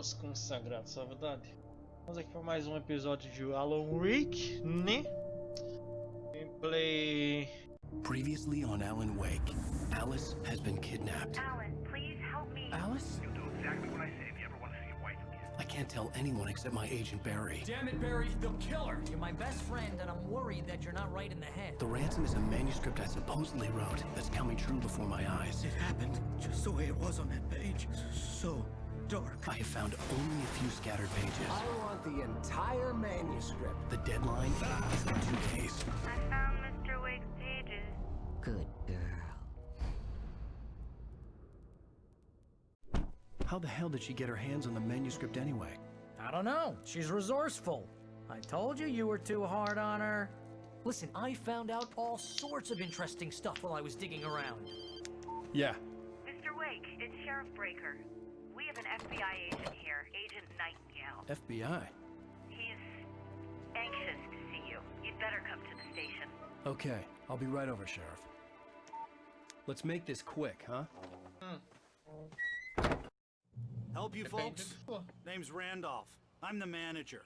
meus consagrados, na verdade. Vamos aqui para mais um episódio de Alan Wake, né? Gameplay. Previously on Alan Wake, Alice has been kidnapped. Alan, please help me. Alice? You'll do exactly what I say if you ever want to see your wife again. I can't tell anyone except my agent Barry. Damn it, Barry, they'll kill her. You're my best friend, and I'm worried that you're not right in the head. The ransom is a manuscript I supposedly wrote that's coming true before my eyes. It happened just the way it was on that page. So dark. I have found only a few scattered pages. I want the entire manuscript. The deadline is in 2 days. I found Mr. Wake's pages. Good girl. How the hell did she get her hands on the manuscript anyway? I don't know. She's resourceful. I told you you were too hard on her. Listen, I found out all sorts of interesting stuff while I was digging around. Yeah. Mr. Wake, it's Sheriff Breaker. We have an FBI agent here, Agent Nightingale. FBI? He's anxious to see you. You'd better come to the station. Okay, I'll be right over, Sheriff. Let's make this quick, huh? Help you, Depende folks? do que for. Name's Randolph. I'm the manager.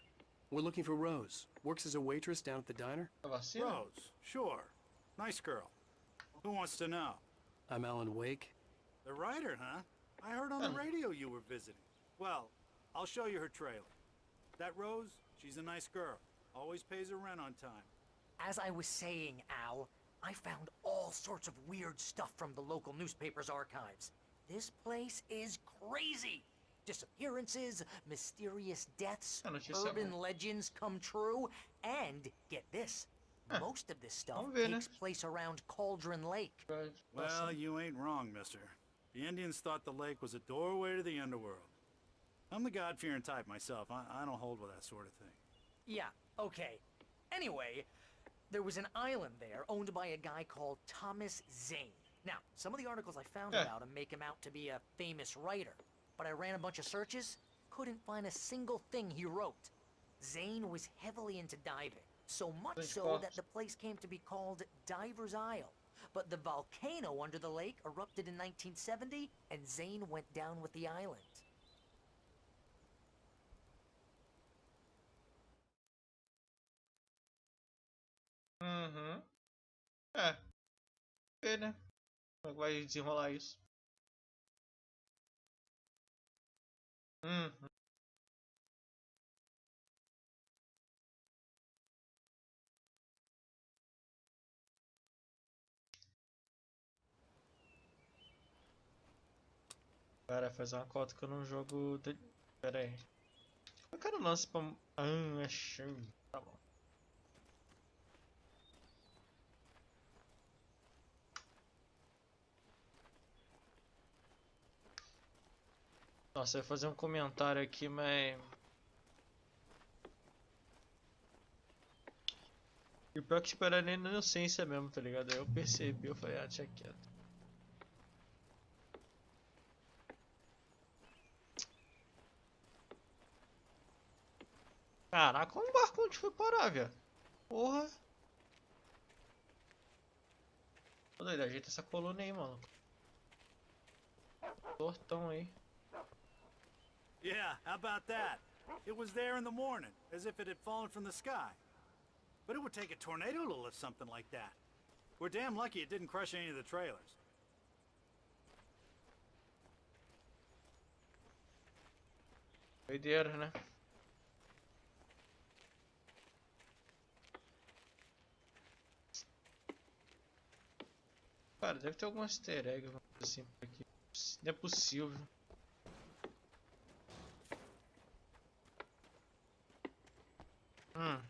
We're looking for Rose. Works as a waitress down at the diner. A vacina? Rose, sure. Nice girl. Who wants to know? I'm Alan Wake. The writer, huh? I heard on the radio you were visiting. Well, I'll show you her trailer. That Rose, she's a nice girl. Always pays her rent on time. As I was saying, Al, I found all sorts of weird stuff from the local newspaper's archives. This place is crazy. Disappearances, mysterious deaths, Ah, notícia urban boa. legends come true, and get this, most of this stuff vamos ver, né? takes place around Cauldron Lake. Well, you ain't wrong, mister. The Indians thought the lake was a doorway to the underworld. I'm the God-fearing type myself. I don't hold with that sort of thing. Yeah, okay. Anyway, there was an island there owned by a guy called Thomas Zane. Now, some of the articles I found Yeah. about him make him out to be a famous writer, but I ran a bunch of searches, couldn't find a single thing he wrote. Zane was heavily into diving, so much Think so about- that the place came to be called Diver's Isle. But the volcano under the lake erupted in 1970, and Zane went down with the island. Uhum. É. Ver, né? Como é que vai desenrolar isso? Uhum. Cara, fazer uma cota que eu não jogo. Pera aí. Eu quero lance pra. Achei. Tá bom. Nossa, eu ia fazer um comentário aqui, mas. E o pior que esperar nem na inocência mesmo, tá ligado? Aí eu percebi, eu falei, ah, deixa quieto. Caraca, olha um barco onde foi parar, velho. Porra. Ô doido, ajeita essa coluna aí, mano. Tortão aí. Yeah, how about that? It was there in the morning, as if it had fallen from the sky. But it would take a tornado to lift something like that. We're damn lucky it didn't crush any of the trailers. Doideira, né? Cara, deve ter algum easter egg, alguma coisa assim por aqui. Não é possível. Hum.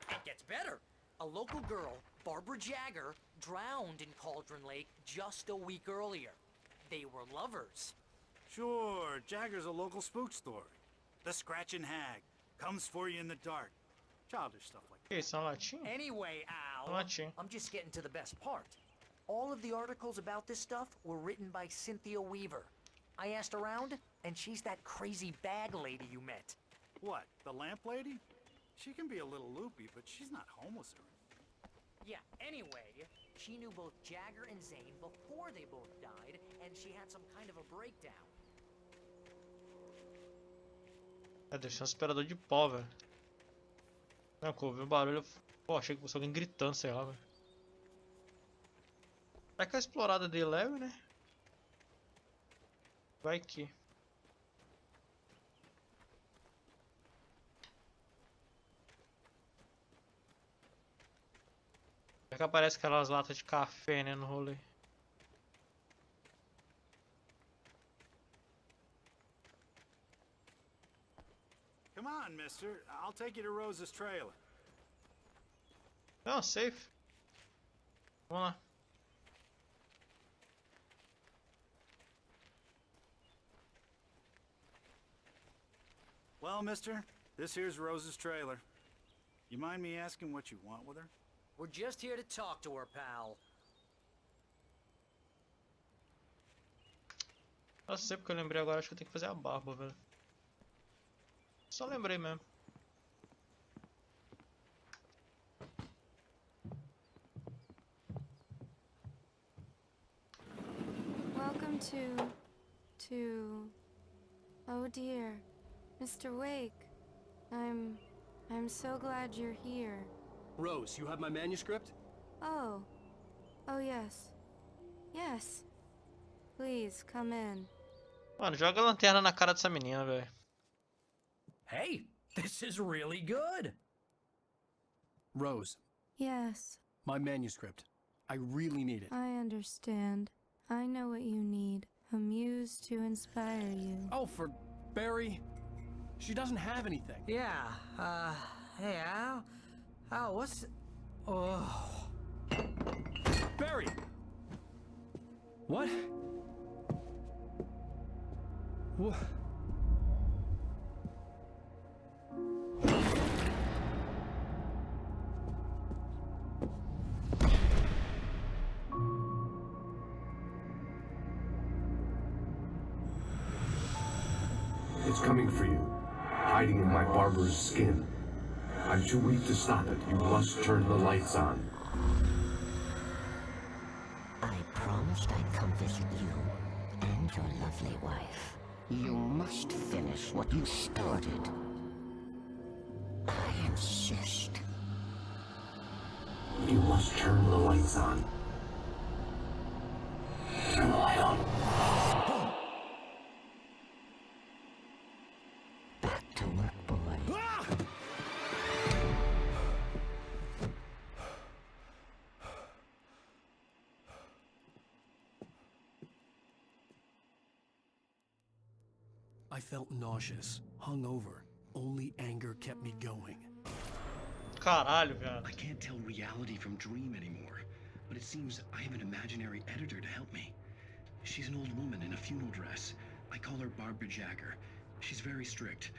It gets better. A local girl, Barbara Jagger, drowned in Cauldron Lake just a week earlier. They were lovers. Sure, Jagger's a local spook story. The Scratching Hag comes for you in the dark. Childish stuff like Que isso, é uma latinha? Anyway, Al, Latinha. I'm just getting to the best part. All of the articles about this stuff were written by Cynthia Weaver. I asked around, and she's that crazy bag lady you met. What, the lamp lady? She can be a little loopy, but she's not homeless or anything. Yeah, anyway, she knew both Jagger and Zane before they both died, and she had some kind of a breakdown. Deve ser um aspirador de pó, velho. Não, que eu ouvi um barulho. Pô, achei que fosse alguém gritando, sei lá, velho. Será que a explorada dele leve, né? Vai que. É que aparece aquelas latas de café, né, no rolê. Come on, mister. I'll take you to Rose's trailer. Não, safe. Vamos lá. Well, mister, this here's Rose's trailer. You mind me asking what you want with her? We're just here to talk to her, pal. Nossa, sei porque eu lembrei agora, acho que eu tenho que fazer a barba, velho. Só lembrei mesmo. Welcome to... Oh dear, Mr. Wake. I'm so glad you're here. Rose, you have my manuscript? Oh. Oh yes. Yes. Please, come in. Mano, joga a lanterna na cara dessa menina, velho. Hey, this is really good. Rose, Yes, my manuscript. I really need it. I understand. I know what you need. A muse to inspire you. Oh, for Barry. She doesn't have anything. Yeah, hey, Al, what's... Oh... Barry! What? What? It's coming for you, hiding in my barber's skin. I'm too weak to stop it. You must turn the lights on. I promised I'd come visit you and your lovely wife. You must finish what you started. I insist. You must turn the lights on. Turn the light on. Back to work, boy. I felt nauseous, hungover. Only anger kept me going. Caralho, velho. I can't tell reality from dream anymore, but it seems I have an imaginary editor to help me. She's an old woman in a funeral dress. I call her Barbara Jagger. She's very strict.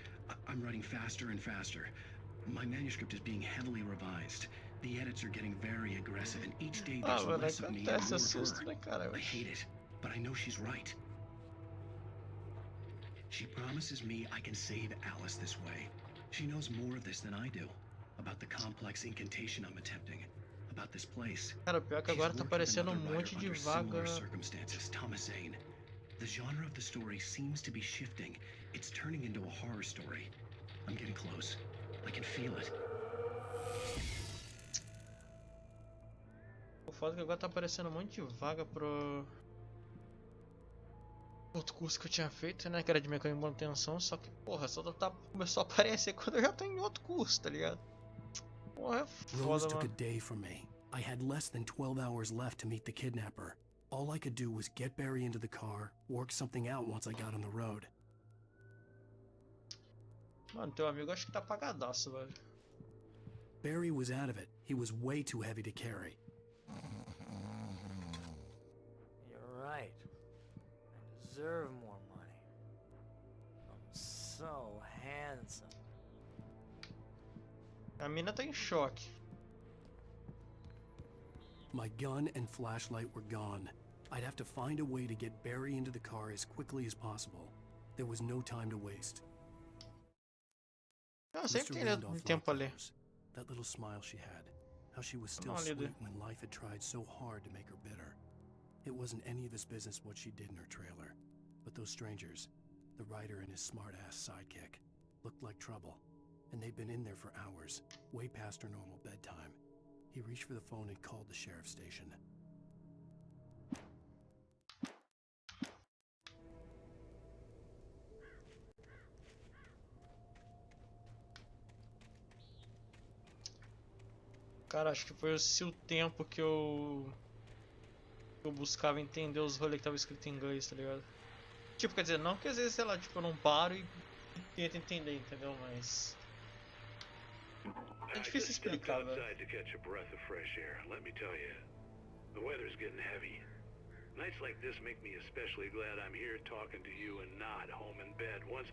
I'm writing faster and faster. My manuscript is being heavily revised. The edits are getting very aggressive, and each day there's velho, less of me and more acontece of susto, her. né, cara? I hate it, but I know she's right. She promises me I can save Alice this way. She knows more of this than I do. About the complex incantation I'm attempting. About this place. Cara, pior que She's agora tá worked with aparecendo another monte de writer under vaga. similar circumstances, Thomas Zane. The genre of the story seems to be shifting. It's turning into a horror story. I'm getting close. I can feel it. O foda é que agora tá aparecendo um monte de vaga pro outro curso que eu tinha feito, né? Que era de mecânica de manutenção. Só que, porra, só começou a aparecer quando eu já tô em outro curso, tá ligado? Porra, é Rose foda, took a mano. day from me. I had less than 12 hours left to meet the kidnapper. All I could do was get Barry into the car, work something out once I got on the road. Mano, teu amigo acho que tá apagadaço, velho. Barry was out of it. He was way too heavy to carry. You're right. I deserve more money. I'm so handsome. A mina tá em choque. My gun and flashlight were gone. I'd have to find a way to get Barry into the car as quickly as possible. There was no time to waste. Eu sempre Mr. tenho Randolph tempo a liked ler. those. That little smile she had. How she was still Não, sweet líder. when life had tried so hard to make her bitter. It wasn't any of his business what she did in her trailer. But those strangers, the writer and his smart-ass sidekick, looked like trouble. And they'd been in there for hours, way past her normal bedtime. He reached for the phone and called the sheriff's station. Cara, acho que foi esse o tempo que eu buscava entender os rolês que tava escrito em inglês, tá ligado? Tipo, quer dizer, não que às vezes, sei lá, tipo, eu não paro e tento entender, entendeu? Mas é difícil explicar, velho. Nights like this make me especially glad I'm here talking to you and not home in bed. Once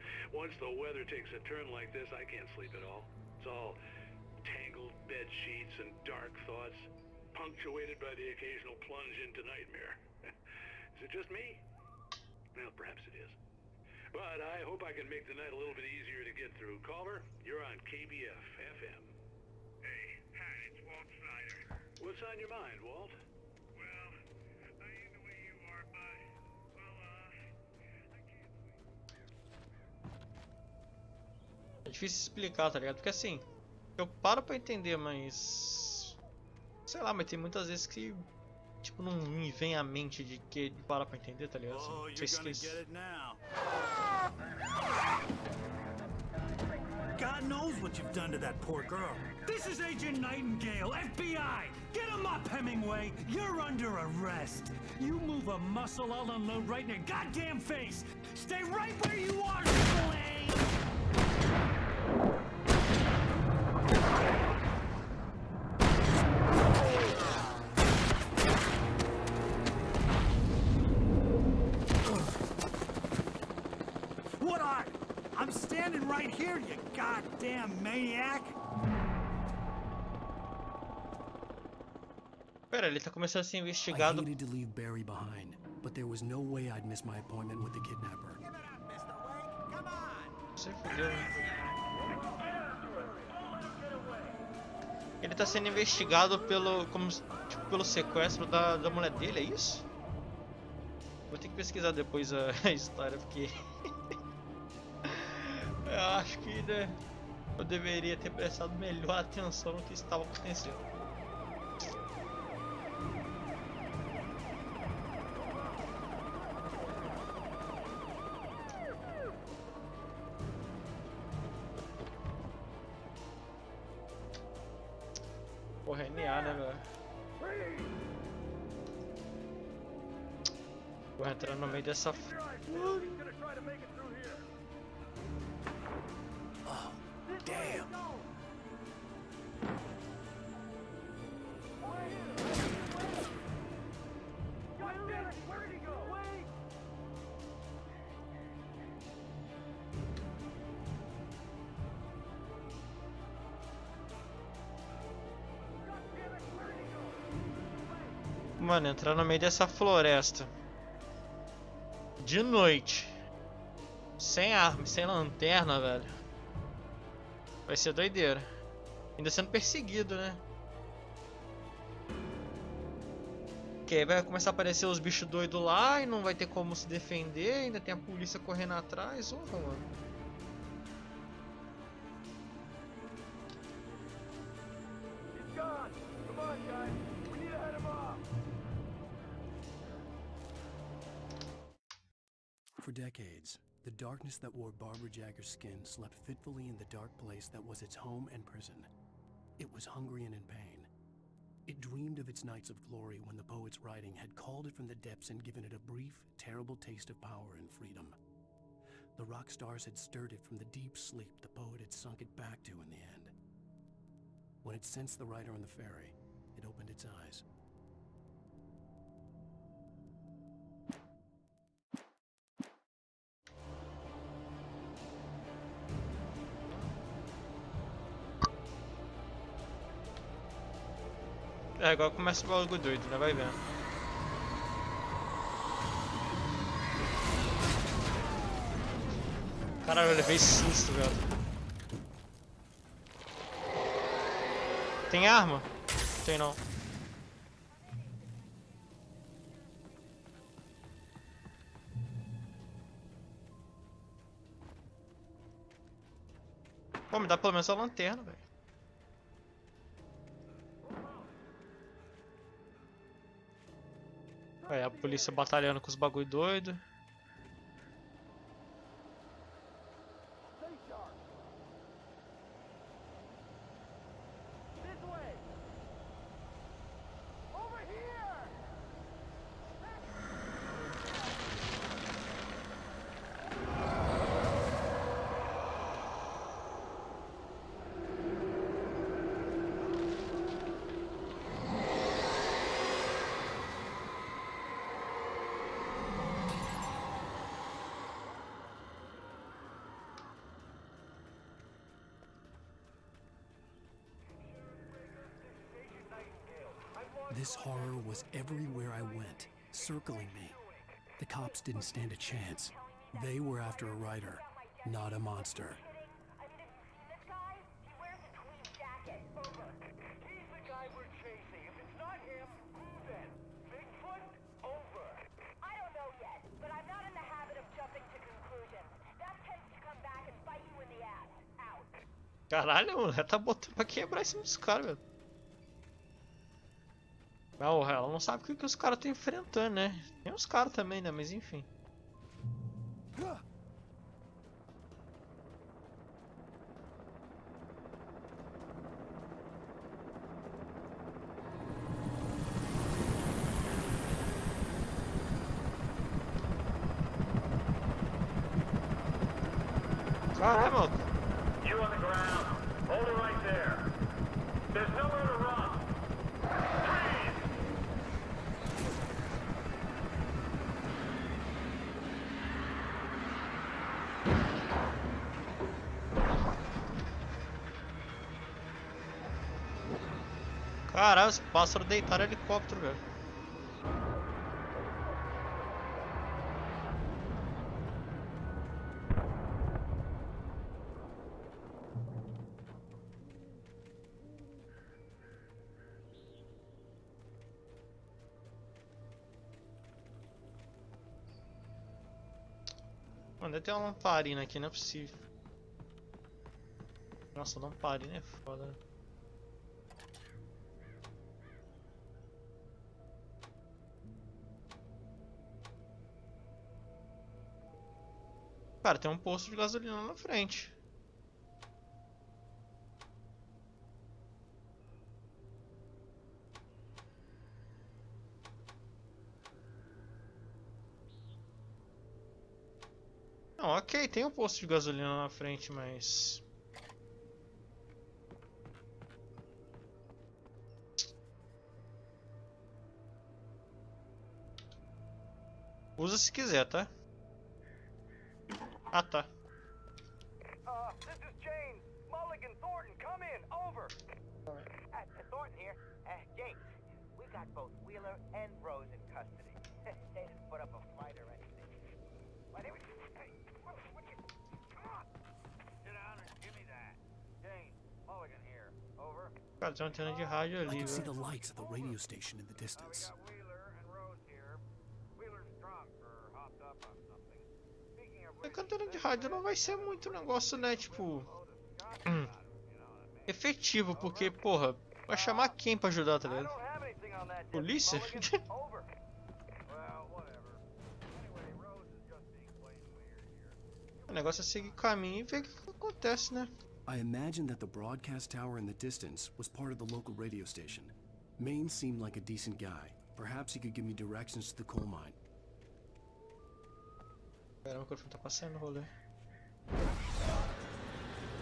the weather takes a turn like this, I can't sleep at all. It's all tangled bed sheets and dark thoughts, punctuated by the occasional plunge into nightmare. Is it just me? Well, perhaps it is. But I hope I can make the night a little bit easier to get through. Caller, you're on KBF FM. Hey, hi, it's Walt Snyder. What's on your mind, Walt? Well, I ain't the way you are, but, well, I can't sleep. É difícil explicar, tá ligado? Porque assim, eu paro pra entender, mas sei lá, mas tem muitas vezes que tipo não me vem à mente de que parar pra entender, tá ligado? Assim, Oh, não you're sei gonna se get it now. God knows what you've done to that poor girl. This is Agent Nightingale, FBI! Get him up, Hemingway! You're under arrest! You move a muscle, I'll unload right in your goddamn face! Stay right where you are, Triple A! What are? I'm standing right here, you goddamn maniac! Pera, ele tá começando a ser I investigado. hated to leave Barry behind, but there was no way I'd miss my appointment with the kidnapper. Você fudeu, né? Ele tá sendo investigado pelo tipo, pelo sequestro da mulher dele, é isso? Vou ter que pesquisar depois a história, porque eu acho que, né, eu deveria ter prestado melhor atenção no que estava acontecendo. Porra, é NA, né, velho? Vou entrar no meio dessa. Oh, damn! Mano, entrar no meio dessa floresta de noite, sem arma, sem lanterna, velho, vai ser doideira. Ainda sendo perseguido, né? Que aí vai começar a aparecer os bichos doidos lá e não vai ter como se defender. Ainda tem a polícia correndo atrás. Porra, mano. For decades, the darkness that wore Barbara Jagger's skin slept fitfully in the dark place that was its home and prison. It was hungry and in pain. It dreamed of its nights of glory when the poet's writing had called it from the depths and given it a brief, terrible taste of power and freedom. The rock stars had stirred it from the deep sleep the poet had sunk it back to in the end. When it sensed the writer on the ferry, it opened its eyes. É, agora começa o bagulho doido, né? Vai vendo. Caralho, eu levei susto, velho. Tem arma? Tem não. Pô, me dá pelo menos a lanterna, velho. É, a polícia batalhando com os bagulho doido. This horror was everywhere I went, circling me. The cops didn't stand a chance. They were after a writer, not a monster. Caralho, mano, ela tá botando pra quebrar em cima dos caras, velho. Não, ela não sabe o que os caras estão enfrentando, né? Tem os caras também, né? Mas enfim. Caralho, mano. You on the ground. Hold it right there. There's nowhere to run. Freeze! Caralho, os pássaros deitaram helicóptero, velho. Mano, deve ter uma lamparina aqui, não é possível. Nossa, lamparina é foda. Cara, tem um posto de gasolina na frente. Não, ok, tem um posto de gasolina na frente, mas... Usa se quiser, tá? Ah, tá. This is James. Mulligan, Thornton, come in. Over. Thornton here. James, we got both Wheeler and Rose in custody. They didn't put up a fight or anything. Why, they were... Hey, what you... Come on. Sit down and give me that. James, Mulligan here. Over. Cara, tem uma antena de rádio I ali, could see the velho. lights of the radio station in the distance. Wheeler and Rose here. Wheeler's drunk or hopped up on something. Speaking of A antena de rádio não vai ser muito negócio, né? Tipo... efetivo, porque, porra, vai chamar quem pra ajudar, tá ligado? Polícia? O negócio é seguir caminho e ver o que acontece, né? I imagined that the broadcast tower in the distance was part of the local radio station. Maine seemed like a decent guy. Perhaps he could give me directions to the coal mine. Caramba, o microfone tá passando o rolê.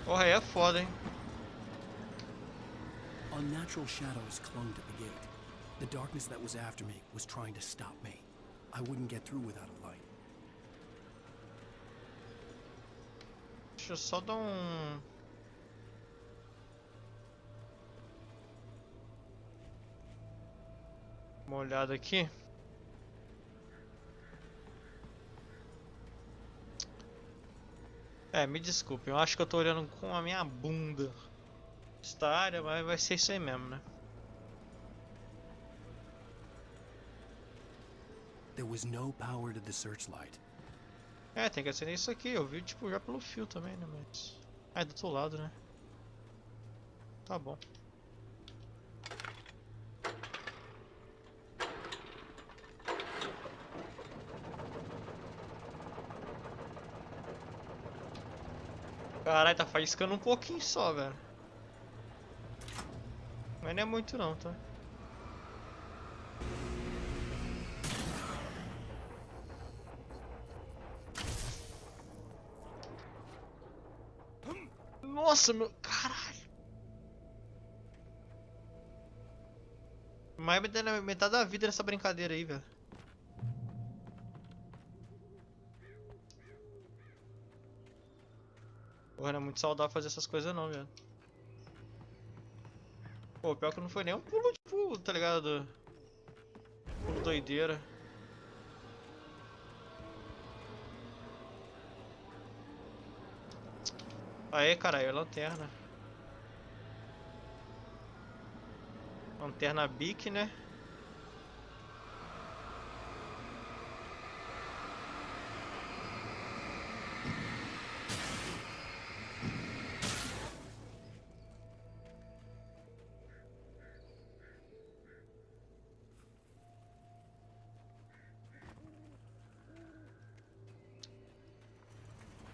Porra, aí é foda, hein? Unnatural shadows clung to the gate. The darkness that was after me was trying to stop me. I wouldn't get through without a light. Deixa eu só dar uma olhada aqui. É, me desculpe, eu acho que eu tô olhando com a minha bunda. esta área, mas vai ser isso aí mesmo, né? There was no power to the searchlight. É, tem que acender isso aqui. Eu vi tipo já pelo fio também, né? Mas. Ah, é do outro lado, né? Tá bom. Caralho, tá faiscando um pouquinho só, velho. Mas não é muito não, tá? Nossa, meu... Caralho. Mais metade da vida nessa brincadeira aí, velho. Porra, não é muito saudável fazer essas coisas não, velho. Pô, pior que não foi nem um pulo, tipo, tá ligado? Pulo doideira. Aê, caralho, lanterna. Lanterna Bic, né?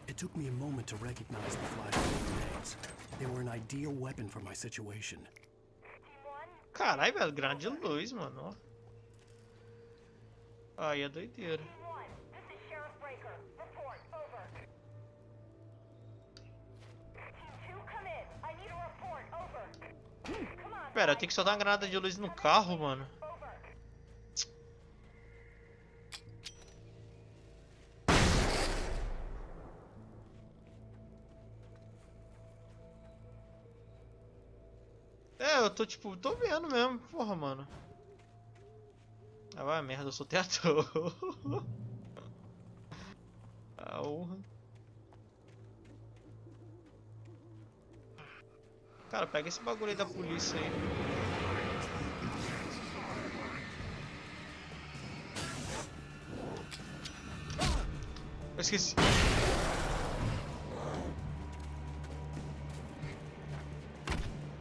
It took me a moment to recognize the flashing grenades. They were an ideal weapon for my situation. Caralho, velho, grande luz, mano. Aí é doideira. Pera, eu tenho que soltar uma granada de luz no carro, mano. É, eu tô tipo, tô vendo mesmo, porra, mano. Ah, vai merda, eu soltei à toa. Ah, urra. Cara, pega esse bagulho aí da polícia aí. Eu esqueci.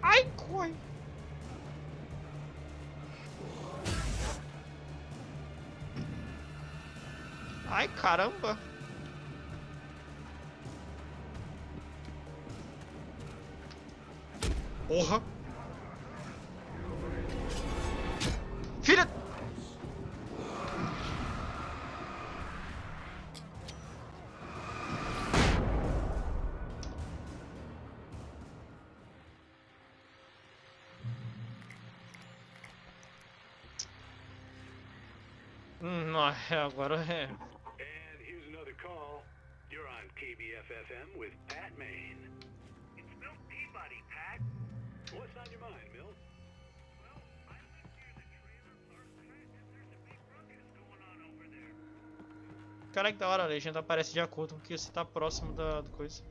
Ai, coi. Ai, caramba. Porra. Filha. Não, agora é. And here's another call. You're on KBFFM with Pat Maine. It's Milt Peabody, Pat. What's on your mind, Milt? Well, I live near the trailer park track and there's a big ruckus going on over there. Cara, que da hora, a legenda aparece de acordo com que você tá próximo da coisa.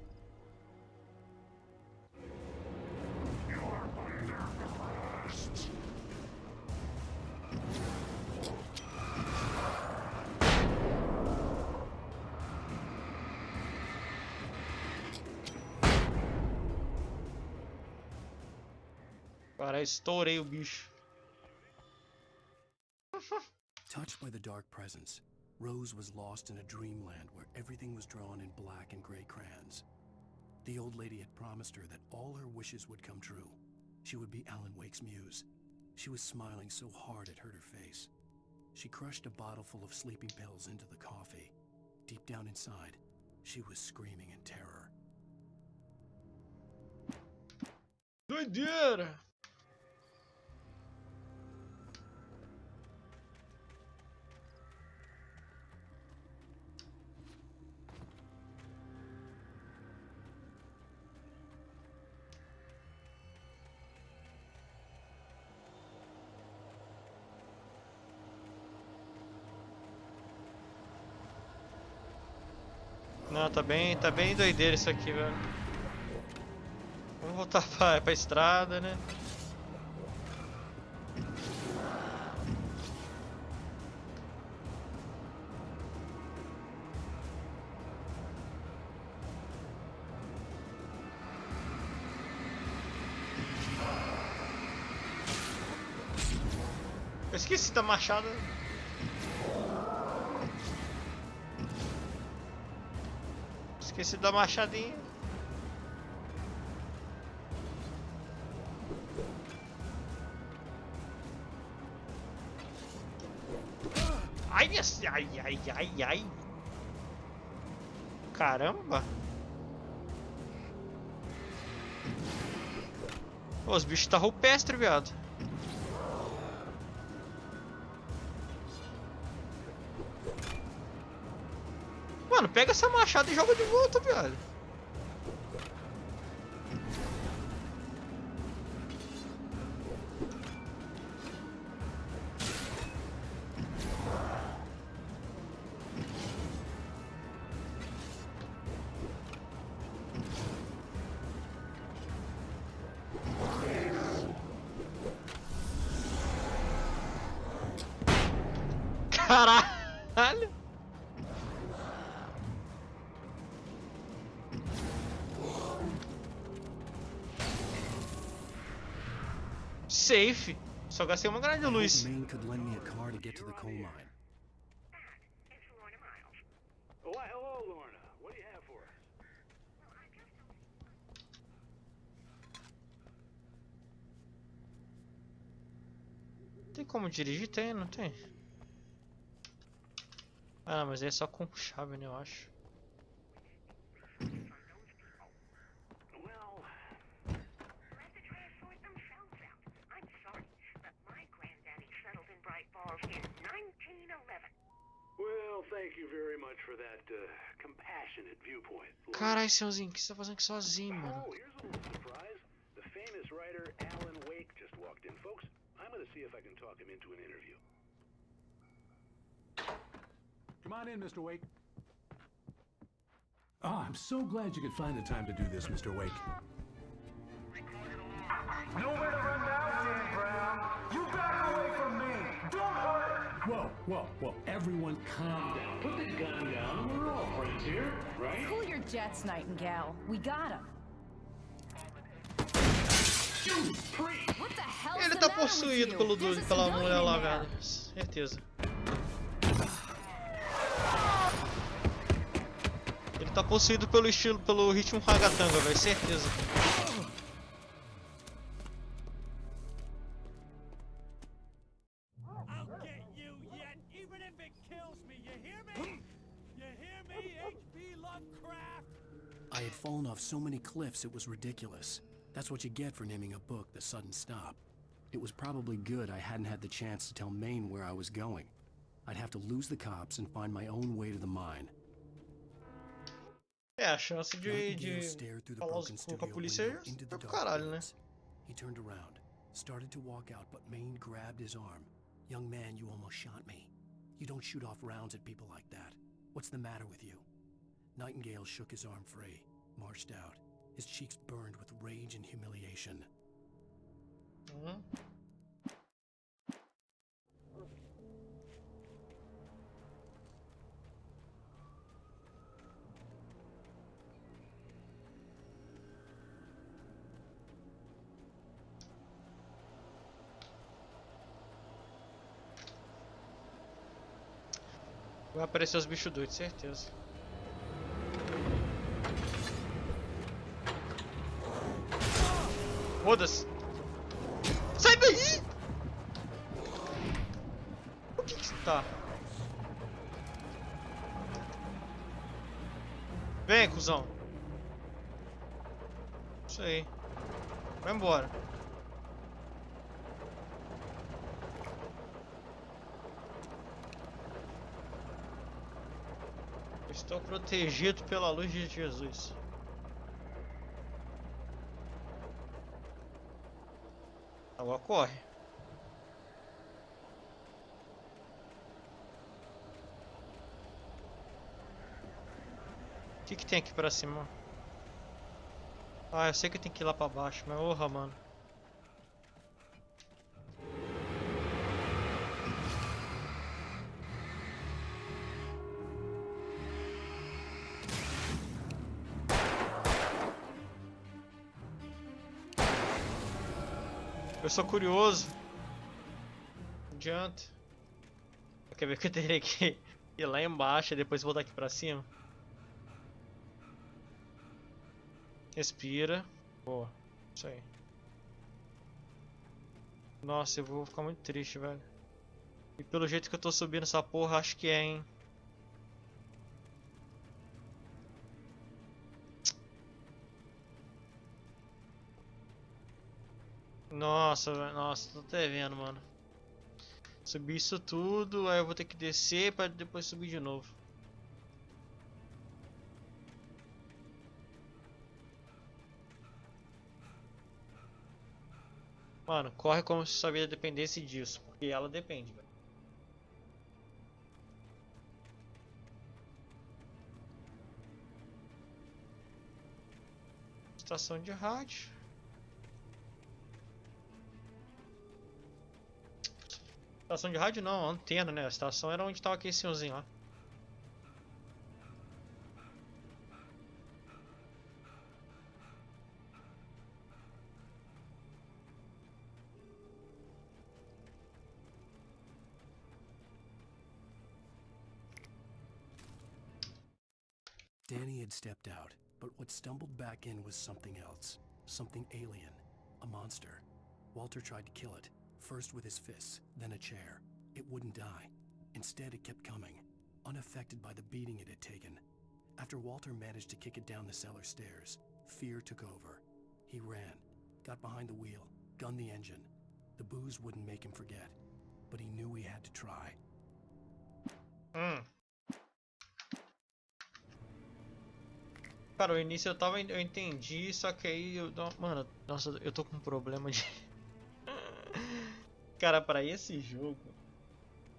Cara, estourei o bicho. Touched by the dark presence, Rose was lost in a dreamland where everything was drawn in black and gray crayons. The old lady had promised her that all her wishes would come true. She would be Alan Wake's muse. She was smiling so hard it hurt her face. She crushed a bottle full of sleeping pills into the coffee. Deep down inside, she was screaming in terror. Doideira! Não, tá bem doideira isso aqui, velho. Vamos voltar pra estrada, né? Eu esqueci da machada. Esqueci da machadinha. Ai, ai. Caramba. Pô, os bichos tá rupestre, viado. Mano, pega essa machada e joga de volta, viado. Caralho! Safe. Só gastei uma grande luz. Maine could lend me a car to get to the coal mine. Oh, hello, Lorna. What do you have for us? Tem como dirigir? Tem, não tem? Ah, mas aí é só com chave, né, eu acho. Well, thank you very much for that compassionate viewpoint. Caralho, senhorzinho, o que você tá fazendo aqui sozinho, mano? Oh, here's a little surprise. The famous writer Alan Wake just walked in, folks. I'm gonna see if I can talk him into an interview. Come on in, Mr. Wake. Oh, I'm so glad you could find the time to do this, Mr. Wake. Nowhere to run now, Dan Brown. You back away from me. Don't hurt. Whoa. Everyone calm down. Put the gun down. We're all friends here, right? Cool your jets, Nightingale. We got him. What the hell? Ele tá possuído pela mulher lá, velho. Certeza. Ele tá possuído pelo ritmo ragatanga, velho. Certeza. I had fallen off so many cliffs it was ridiculous. That's what you get for naming a book The Sudden Stop. It was probably good I hadn't had the chance to tell Maine where I was going. I'd have to lose the cops and find my own way to the mine. É, a chance de falar com a polícia é pro caralho, né? He turned around, started to walk out, but Maine grabbed his arm. Young man, you almost shot me. You don't shoot off rounds at people like that. What's the matter with you? Nightingale shook his arm free, marched out. His cheeks burned with rage and humiliation. Vai aparecer os bichos doidos, certeza. Foda-se! Sai daí! O que você tá? Vem, cuzão! Isso aí. Vai embora. Estou protegido pela luz de Jesus. Agora corre. O que tem aqui pra cima? Ah, eu sei que tem que ir lá pra baixo, mas orra, mano. Eu sou curioso. Não adianta. Quer ver que eu teria que ir lá embaixo e depois voltar aqui pra cima? Respira. Boa. Isso aí. Nossa, eu vou ficar muito triste, velho. E pelo jeito que eu tô subindo essa porra, acho que é, hein. Nossa, velho. Nossa, tô até vendo, mano. Subir isso tudo, aí eu vou ter que descer pra depois subir de novo. Mano, corre como se sua vida dependesse disso, porque ela depende, velho. Estação de rádio. Estação de rádio não, antena, né? A estação era onde tava aquele senhorzinho lá. Danny had stepped out, but what stumbled back in was something else. Something alien. A monster. Walter tried to kill it, first with his fists, then a chair. It wouldn't die. Instead, it kept coming, unaffected by the beating it had taken. After Walter managed to kick it down the cellar stairs, fear took over. He ran, got behind the wheel, gunned the engine. The booze wouldn't make him forget, but he knew he had to try. Cara, o início eu entendi, só que aí mano, nossa, eu tô com um problema de cara, pra esse jogo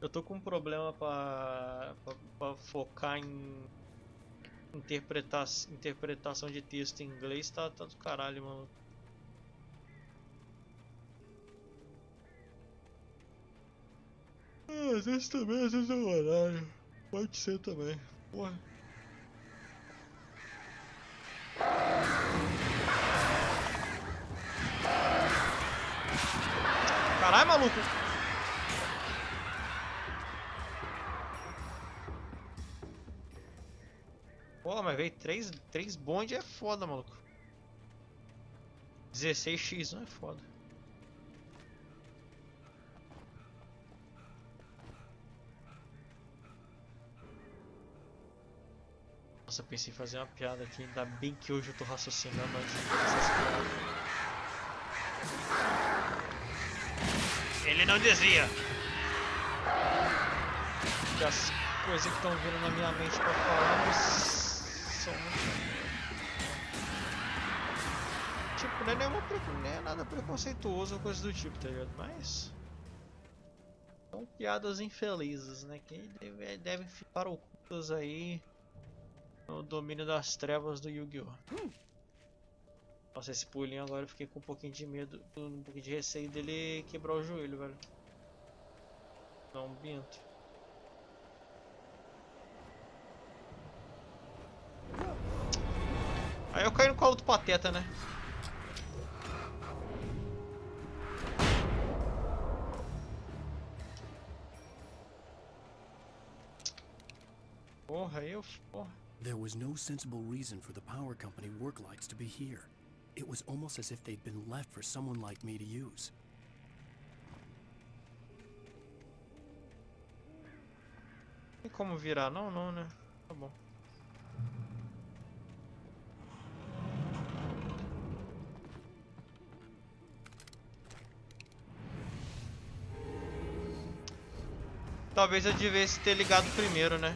eu tô com um problema pra focar em interpretação de texto em inglês, tá do caralho, mano. Às vezes também, às vezes é o horário. Pode ser também. Porra. Caralho, maluco! Pô, mas veio 3 bonde é foda, maluco. 16x não é foda. Nossa, eu pensei em fazer uma piada aqui, ainda bem que hoje eu tô raciocinando antes de fazer essas piadas. Ele não dizia! Que as coisas que estão vindo na minha mente pra falar são muito... Tipo, não é nada preconceituoso ou coisa do tipo, tá ligado? Mas... são piadas infelizes, né? Que devem ficar ocultas aí no domínio das trevas do Yu-Gi-Oh! Nossa, esse pulinho agora eu fiquei com um pouquinho de medo, um pouquinho de receio dele quebrar o joelho, velho. Não minto. Aí eu caí no colo do Pateta, né? Porra. There was no sensible reason for the power company work lights to be here. It was almost as if they'd been left for someone like me to use. Tem como virar? Não, né? Tá bom. Talvez eu devesse ter ligado primeiro, né?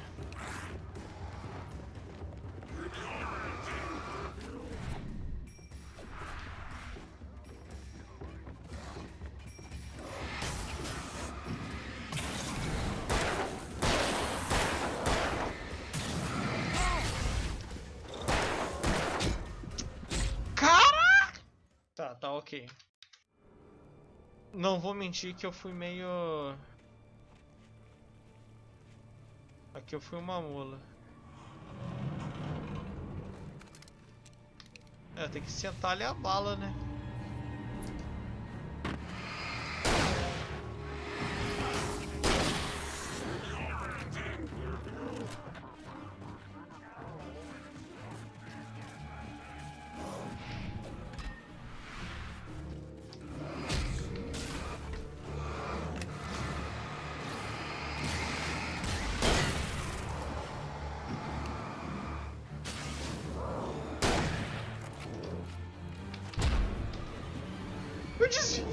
Cara! ok. Não vou mentir que eu fui meio... Aqui eu fui uma mula. É, tem que sentar ali a bala, né? Eu desviei.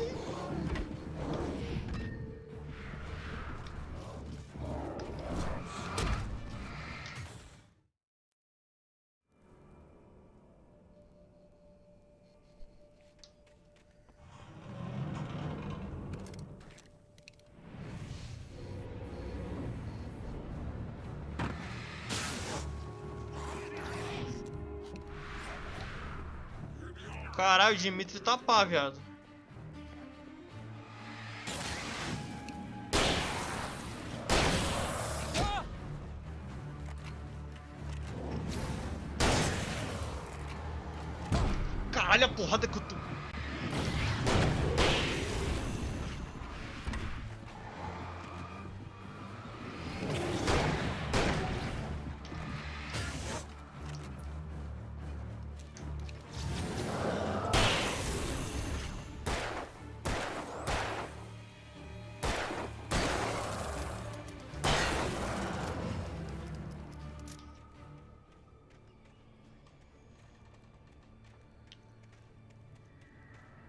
Caralho, o Dimitri tá pá, viado. Caralho, a porrada que eu tô...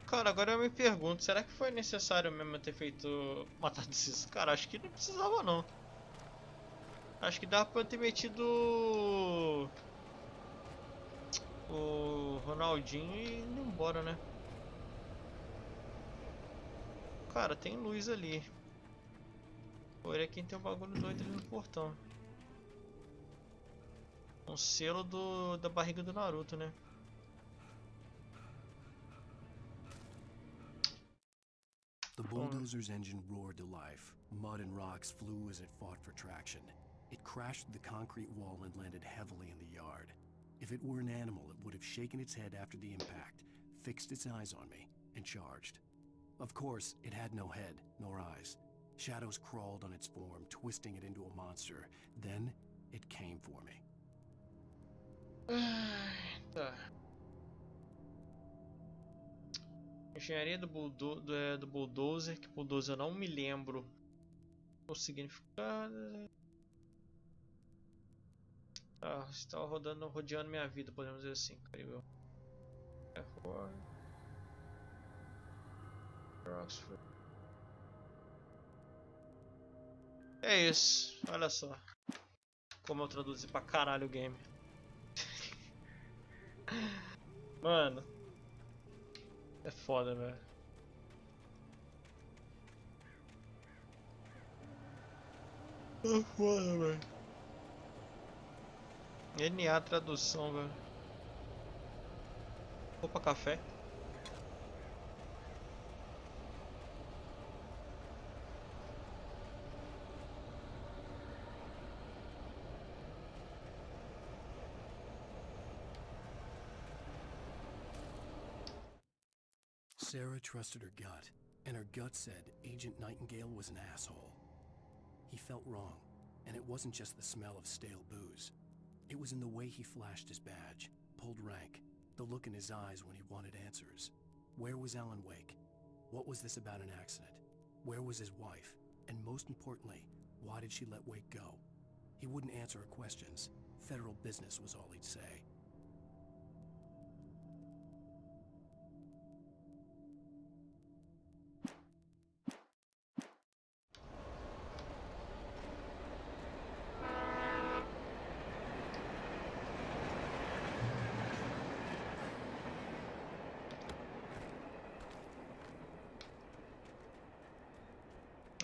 Cara, agora eu me pergunto, será que foi necessário mesmo ter feito... matado esses caras? Acho que não precisava não. Acho que dava pra eu ter metido... o Ronaldinho e ido embora, né? Cara, tem luz ali. Olha quem tem um bagulho doido ali no portão. Um selo da barriga do Naruto, né? The bulldozer's engine roared to life. Mud and rocks flew as it fought for traction. It crashed through the concrete wall and landed heavily in the yard. If it were an animal, it would have shaken its head after the impact, fixed its eyes on me, and charged. Of course, it had no head, nor eyes. Shadows crawled on its form, twisting it into a monster. Then, it came for me. Tá. Engenharia do bulldozer, que bulldozer eu não me lembro o significado. Ah, estava rodeando minha vida, podemos dizer assim, incrível. É isso, olha só como eu traduzi pra caralho o game. Mano, é foda, velho. É foda, velho. NA tradução, velho. Opa, café. Sarah trusted her gut, and her gut said Agent Nightingale was an asshole. He felt wrong, and it wasn't just the smell of stale booze. It was in the way he flashed his badge, pulled rank, the look in his eyes when he wanted answers. Where was Alan Wake? What was this about an accident? Where was his wife? And most importantly, why did she let Wake go? He wouldn't answer her questions. Federal business was all he'd say.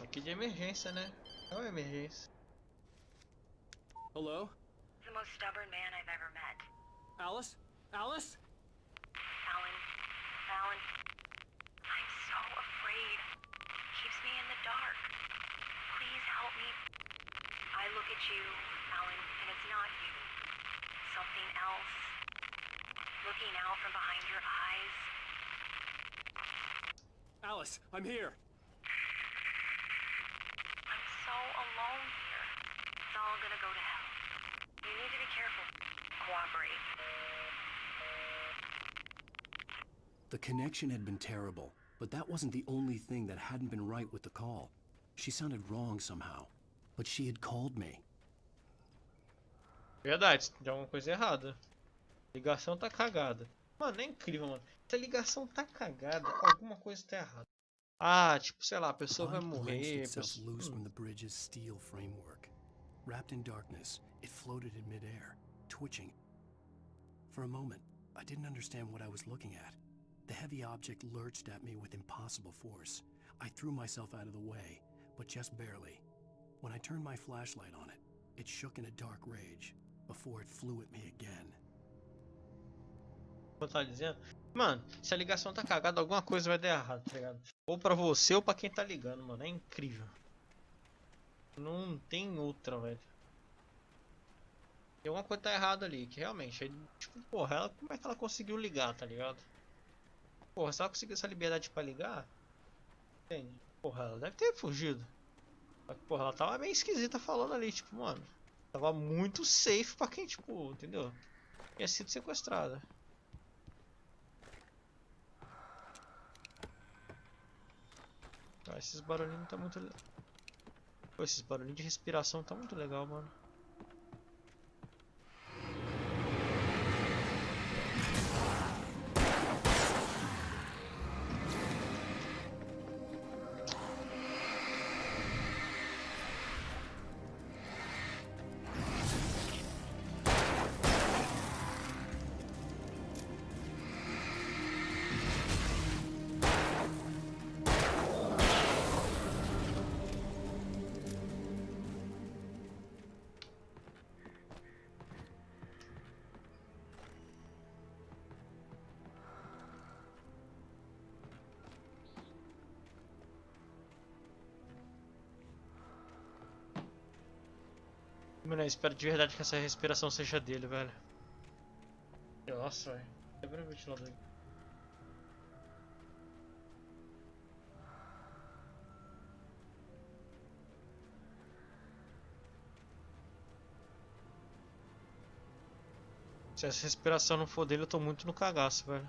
Aqui de emergência, né? Não é emergência. Hello? The most stubborn man I've ever met. Alice? Alice? Alan. you, Alan, and it's not you. Something else. Looking out from behind your eyes. Alice, I'm here. I'm so alone here. It's all gonna go to hell. You need to be careful. Cooperate. The connection had been terrible, but that wasn't the only thing that hadn't been right with the call. She sounded wrong somehow, but she had called me. Verdade, tem alguma coisa errada. A ligação tá cagada. Mano, é incrível, mano. Se a ligação tá cagada, alguma coisa tá errada. Ah, tipo, sei lá, a pessoa vai morrer. Itself loose from the bridge's steel framework. Wrapped in darkness, it floated in midair, twitching. For a moment, I didn't understand what I was looking at. The heavy object lurched at me with impossible force. I threw myself out of the way, but just barely. When I turned my flashlight on it, it shook in a dark rage, before it flew at me again. Eu tava dizendo, mano, se a ligação tá cagada, alguma coisa vai dar errado, tá ligado? Ou pra você ou pra quem tá ligando, mano. É incrível. Não tem outra, velho. Tem alguma coisa que tá errada ali, que realmente, tipo, porra, ela, como é que ela conseguiu ligar, tá ligado? Porra, se ela conseguiu essa liberdade pra ligar, entende? Porra, ela deve ter fugido. Só que, porra, ela tava meio esquisita falando ali, tipo, mano. Tava muito safe pra quem, tipo, entendeu? Tinha sido sequestrada. Ah, esses barulhinhos tá muito... Pô, esses barulhinhos de respiração tá muito legal, mano. Mano, eu espero de verdade que essa respiração seja dele, velho. Nossa, velho. Quebra o ventilador aí. Se essa respiração não for dele, eu tô muito no cagaço, velho.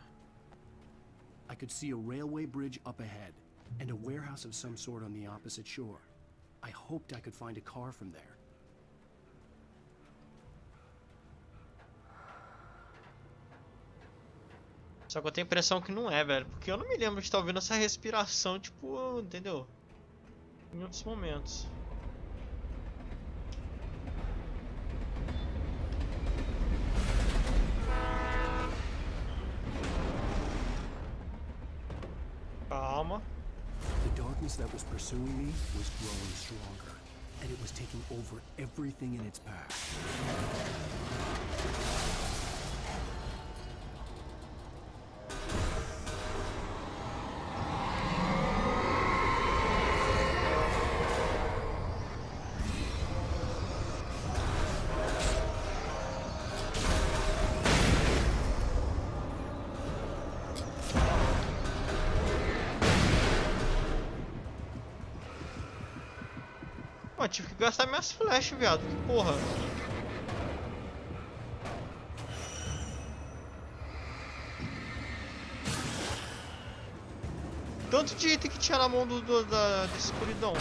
I could see a railway bridge up ahead, and a warehouse of some sort on the opposite shore. I hoped I could find a car from there. Só que eu tenho a impressão que não é, velho. Porque eu não me lembro de estar ouvindo essa respiração, tipo, entendeu? Em outros momentos. Calma. The darkness that was pursuing me was growing stronger, and it was taking over everything in its path. Pô, tive que gastar minhas flechas, viado. Que porra. Tanto de item que tinha na mão da escuridão.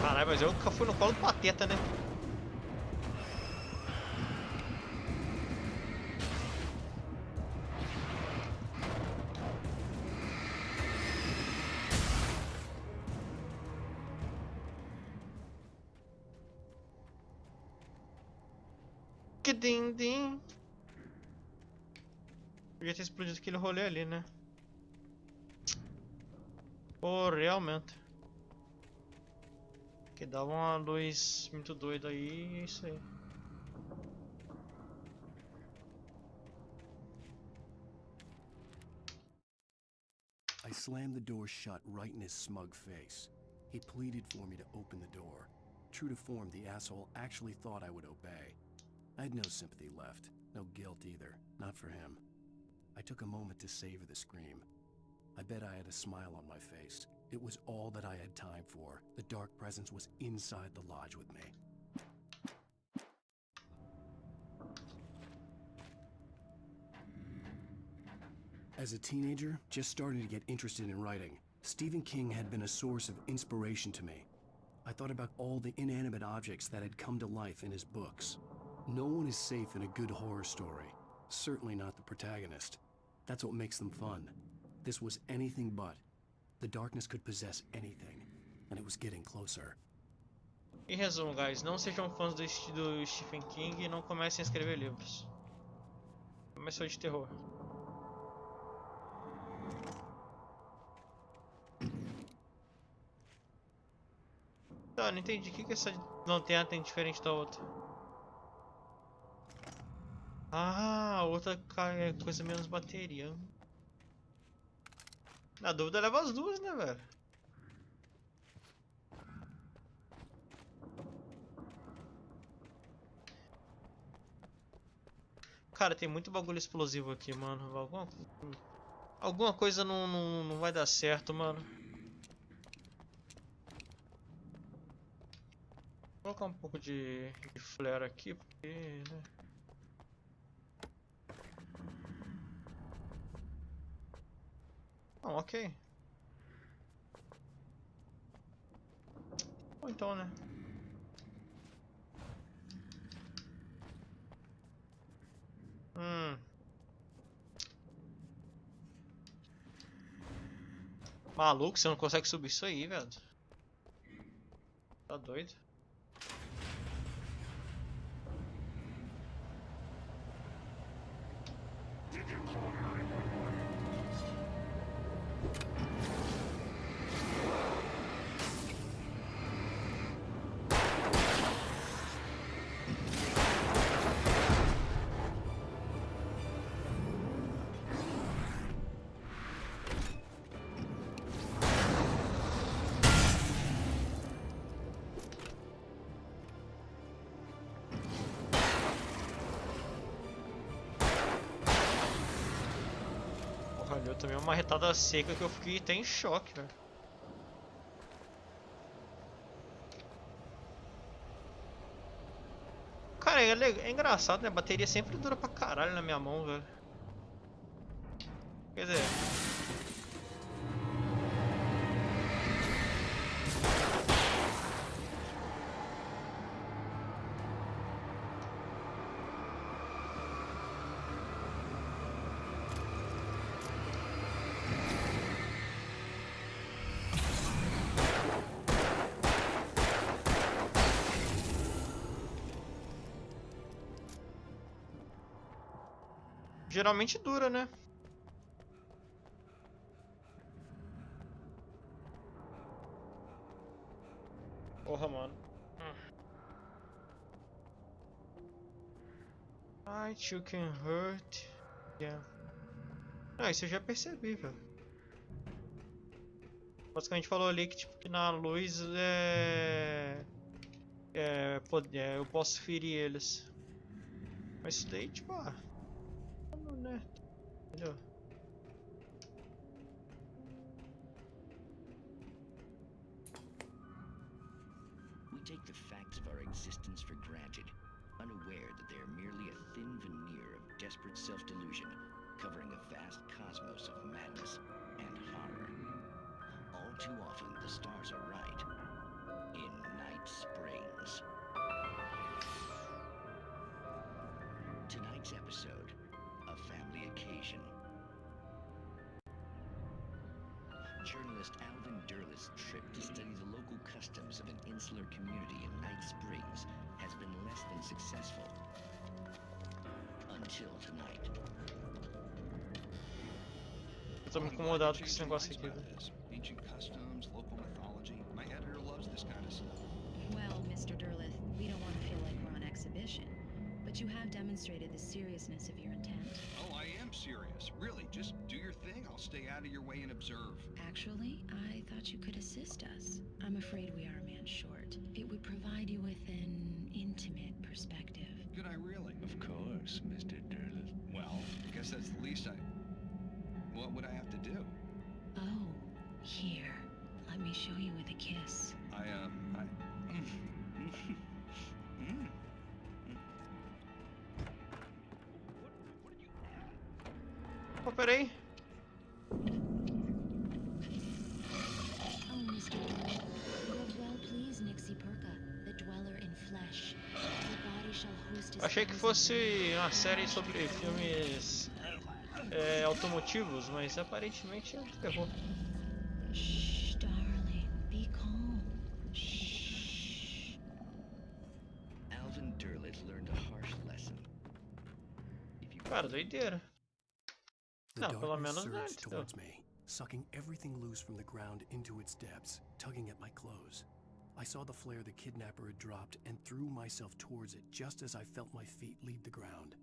Caralho, mas eu fui no colo do pateta, né? Que din-din. Podia ter explodido aquele rolê ali, né? Pô, realmente. Que dava uma luz muito doida aí e é isso aí. I slammed the door shut right in his smug face. He pleaded for me to open the door. True to form, the asshole actually thought I would obey. I had no sympathy left, no guilt either, not for him. I took a moment to savor the scream. I bet I had a smile on my face. It was all that I had time for. The dark presence was inside the lodge with me. As a teenager, just starting to get interested in writing, Stephen King had been a source of inspiration to me. I thought about all the inanimate objects that had come to life in his books. No one is safe in a good horror story. Certainly not the protagonist. That's what makes them fun. This was anything but. The darkness could possess anything, and it was getting closer. Em resumo, guys, não sejam fãs do Stephen King e não comecem a escrever livros. Começou de terror. Tá, não entendi. O que essa lanterna tem diferente da outra? Ah, a outra é coisa menos bateria. Na dúvida, leva as duas, né, velho? Cara, tem muito bagulho explosivo aqui, mano. Alguma coisa não vai dar certo, mano. Vou colocar um pouco de flare aqui, porque, né? Ah, ok. Ou então, né? Maluco, você não consegue subir isso aí, velho. Tá doido? Eu tomei uma marretada seca que eu fiquei até em choque, velho. Cara, é engraçado, né? A bateria sempre dura pra caralho na minha mão, velho. Quer dizer... Geralmente dura, né? Porra, mano. Right, you can hurt. Yeah. Ah, isso eu já percebi, velho. Basicamente falou ali que tipo que na luz eu posso ferir eles. Mas isso daí, tipo, né? Entendeu? We take the facts of our existence for granted, unaware that they are merely a thin veneer of desperate self-delusion, covering a vast cosmos of madness and horror. All too often, the stars are right. In Night Springs. Tonight's episode, a family occasion. Journalist Alvin Derleth's trip to study the local customs of an insular community in Night Springs has been less than successful. Until tonight. Eu tô me incomodado com esse negócio aqui, velho. Ancient customs, local mythology. My editor loves this kind of stuff. Well, Mr. Derleth, we don't want to feel like we're on exhibition, but you have demonstrated the seriousness of your intent. Oh, I am I'm serious. Really, just do your thing. I'll stay out of your way and observe. Actually, I thought you could assist us. I'm afraid we are a man short. It would provide you with an intimate perspective. Could I really? Of course, Mr. Derleth. Well, I guess that's the least I... What would I have to do? Oh, here. Let me show you with a kiss. Oh, peraí. Oh, Mr. Derleth, live well, please, Nixie Perka, the dweller in flesh. Your body shall host his Achei que fosse uma série sobre filmes automotivos, mas aparentemente é terror. Shh, darling, be calm. Shh. Alvin Derleth learned a harsh lesson. Cara, doideira. The darkness surged towards me, sucking everything loose from the ground into its depths, tugging at my clothes. I saw the flare the kidnapper had dropped and threw myself towards it just as I felt my feet leave the ground.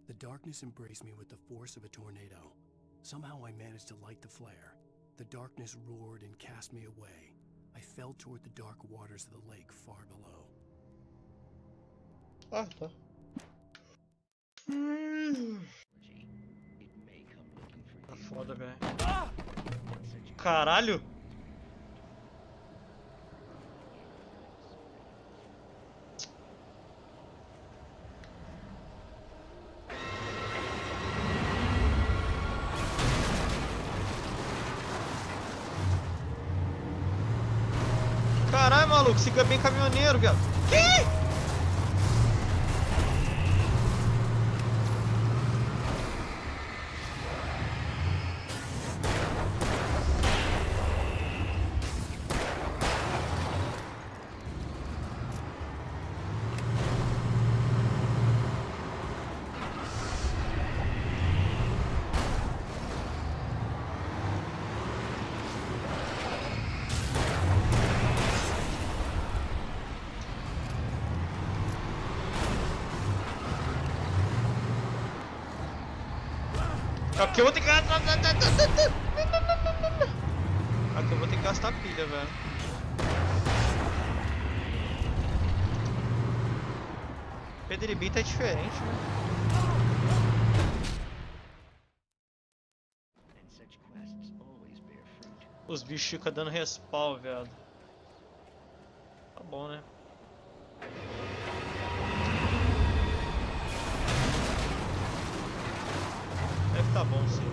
The darkness embraced me with the force of a tornado. Somehow I managed to light the flare. The darkness roared and cast me away. I fell toward the dark waters of the lake far below. Ah, tá. Tá foda, velho. Caralho! Caralho, maluco, siga bem caminhoneiro, viado. Que? Aqui eu vou ter que gastar. Aqui eu vou ter que gastar pilha, velho. Pedribita é diferente, né? Os bichos ficam dando respawn, velho. Tá bom, né? Deve tá bom, sim.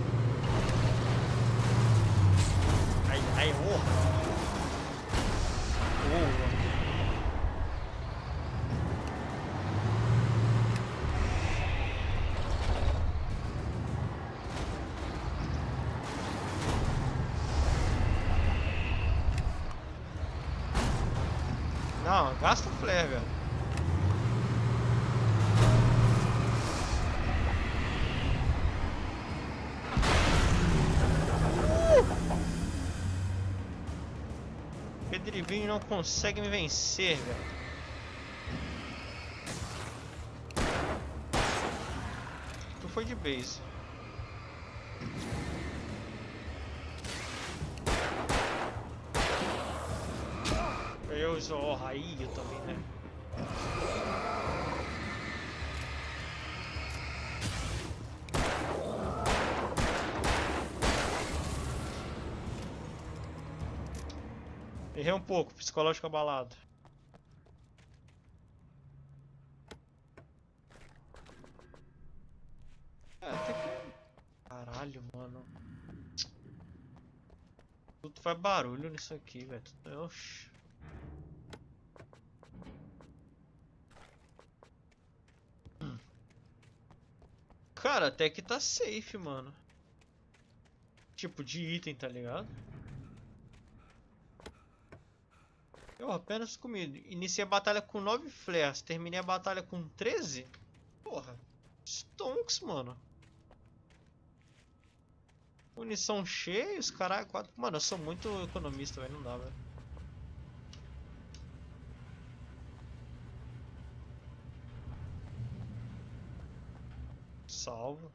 Ai, ai, Não, gasta o flare, velho. Pedrivinho não consegue me vencer, velho. Tu foi de base. Eu sou raio também, né? Errei um pouco, psicológico abalado. Até que... Caralho, mano. Tudo faz barulho nisso aqui, velho. Oxi. Cara, até que tá safe, mano. Tipo, de item, tá ligado? Eu apenas comi. Iniciei a batalha com 9 flares. Terminei a batalha com 13? Porra. Stonks, mano. Munição cheia, os caralho. 4... Mano, eu sou muito economista, velho. Não dá, velho. Salvo.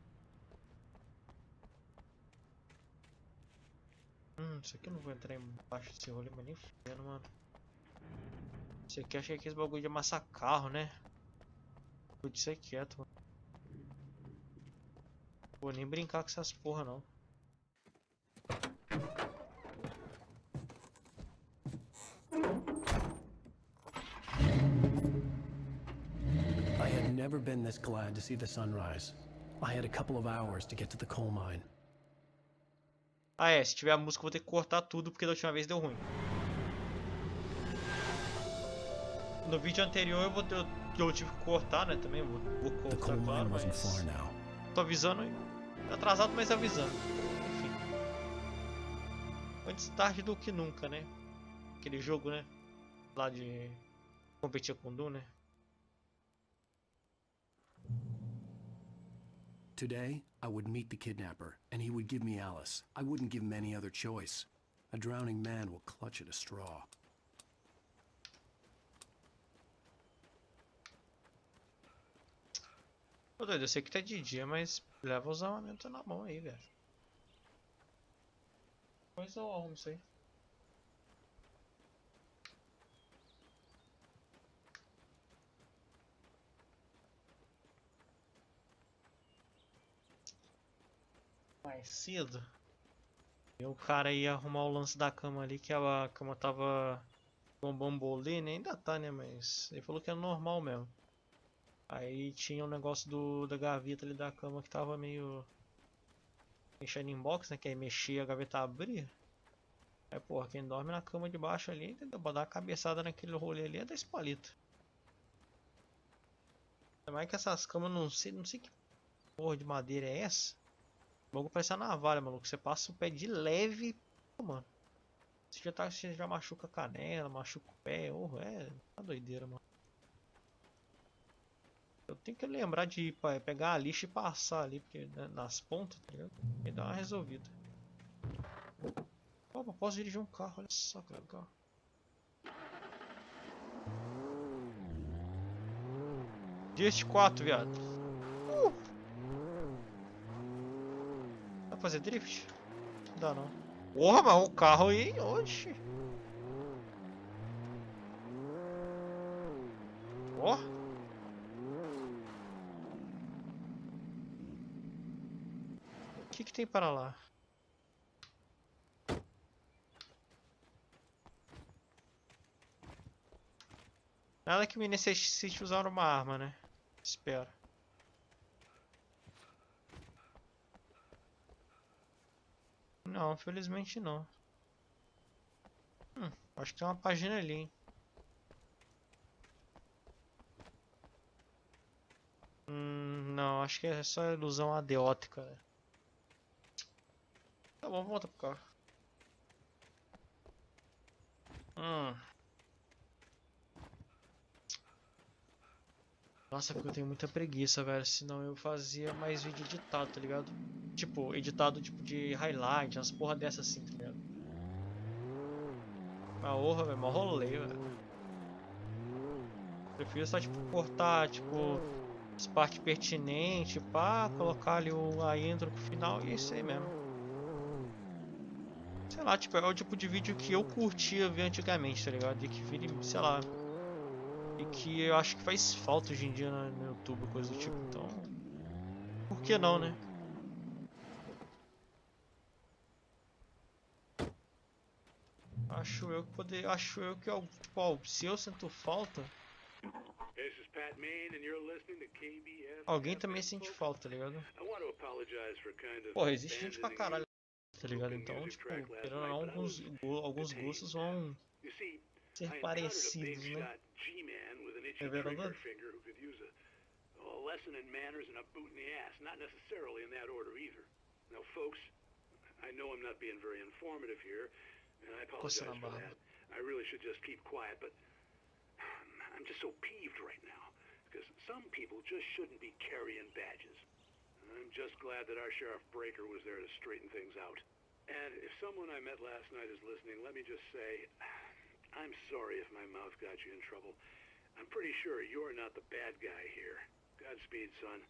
Isso aqui eu não vou entrar embaixo desse rolê, mas nem fudendo, mano. Isso aqui achei que esse bagulho de amassar carro, né? Vou de ser quieto, mano. Vou nem brincar com essas porra, não. I had never been this glad to see the sunrise. I had a couple of hours to get to the coal mine. Ah é, se tiver a música eu vou ter que cortar tudo porque da última vez deu ruim. No vídeo anterior eu tive que cortar, né, também, vou cortar, claro, mas... Tô avisando, atrasado, mas avisando. Enfim. Antes tarde do que nunca, né? Aquele jogo, né? Lá de competir com o Doom, né? Today, I would meet the kidnapper, and he would give me Alice. I wouldn't give him any other choice. A drowning man will clutch at a straw. Ô doido, eu sei que tá de dia, mas leva os armamentos na mão aí, velho. Depois eu arrumo isso aí. Mais cedo, e o cara ia arrumar o lance da cama ali, que a cama tava com bambolê, né? Ainda tá, né? Mas ele falou que era normal mesmo. Aí tinha um negócio da gaveta ali da cama que tava meio mexendo em box, né? Que aí mexia, a gaveta abria. Aí, porra, quem dorme na cama de baixo ali, entendeu? Pra dar uma cabeçada naquele rolê ali é 10 palitos. Ainda mais que essas camas, não sei que porra de madeira é essa. O bagulho parece uma navalha, maluco. Você passa o pé de leve, pô, mano. Você já machuca a canela, machuca o pé. Oh, é uma doideira, mano. Eu tenho que lembrar de pegar a lixa e passar ali, porque né, nas pontas, tá ligado? E dar uma resolvida. Opa, posso dirigir um carro, olha só que legal. Drift 4, viado. Dá pra fazer drift? Não dá não. Porra, mas o carro aí, oxi. Ó. O que tem para lá? Nada que me necessite usar uma arma, né? Espero. Não, felizmente não. Acho que tem uma página ali, hein? Não, acho que é só ilusão adeótica, né? Tá bom, volta pro carro. Nossa, porque eu tenho muita preguiça, velho. Senão eu fazia mais vídeo editado, tá ligado? Tipo, editado tipo de highlight, umas porra dessas assim, tá ligado? Mas porra, velho, mó rolê, velho. Prefiro só, tipo, cortar, tipo, as partes pertinentes, pá, colocar ali a intro pro final e é isso aí mesmo. Sei lá, tipo, é o tipo de vídeo que eu curtia ver antigamente, tá ligado? E que vira, sei lá. E que eu acho que faz falta hoje em dia no YouTube, coisa do tipo, então. Por que não, né? Acho eu que tipo, se eu sinto falta, alguém também sente falta, tá ligado? Porra, existe gente pra caralho, tá ligado? Então, tipo, querendo ou não, alguns gostos vão ser parecidos, né? É verdade? Lesson in manners and a boot in the ass, not necessarily in that order either. Now, folks, I know I'm not being very informative here, and I apologize for that. I really should just keep quiet, but I'm just so peeved right now, because some people just shouldn't be carrying badges. I'm just glad that our Sheriff Breaker was there to straighten things out. And if someone I met last night is listening, let me just say, I'm sorry if my mouth got you in trouble. I'm pretty sure you're not the bad guy here. Godspeed, son.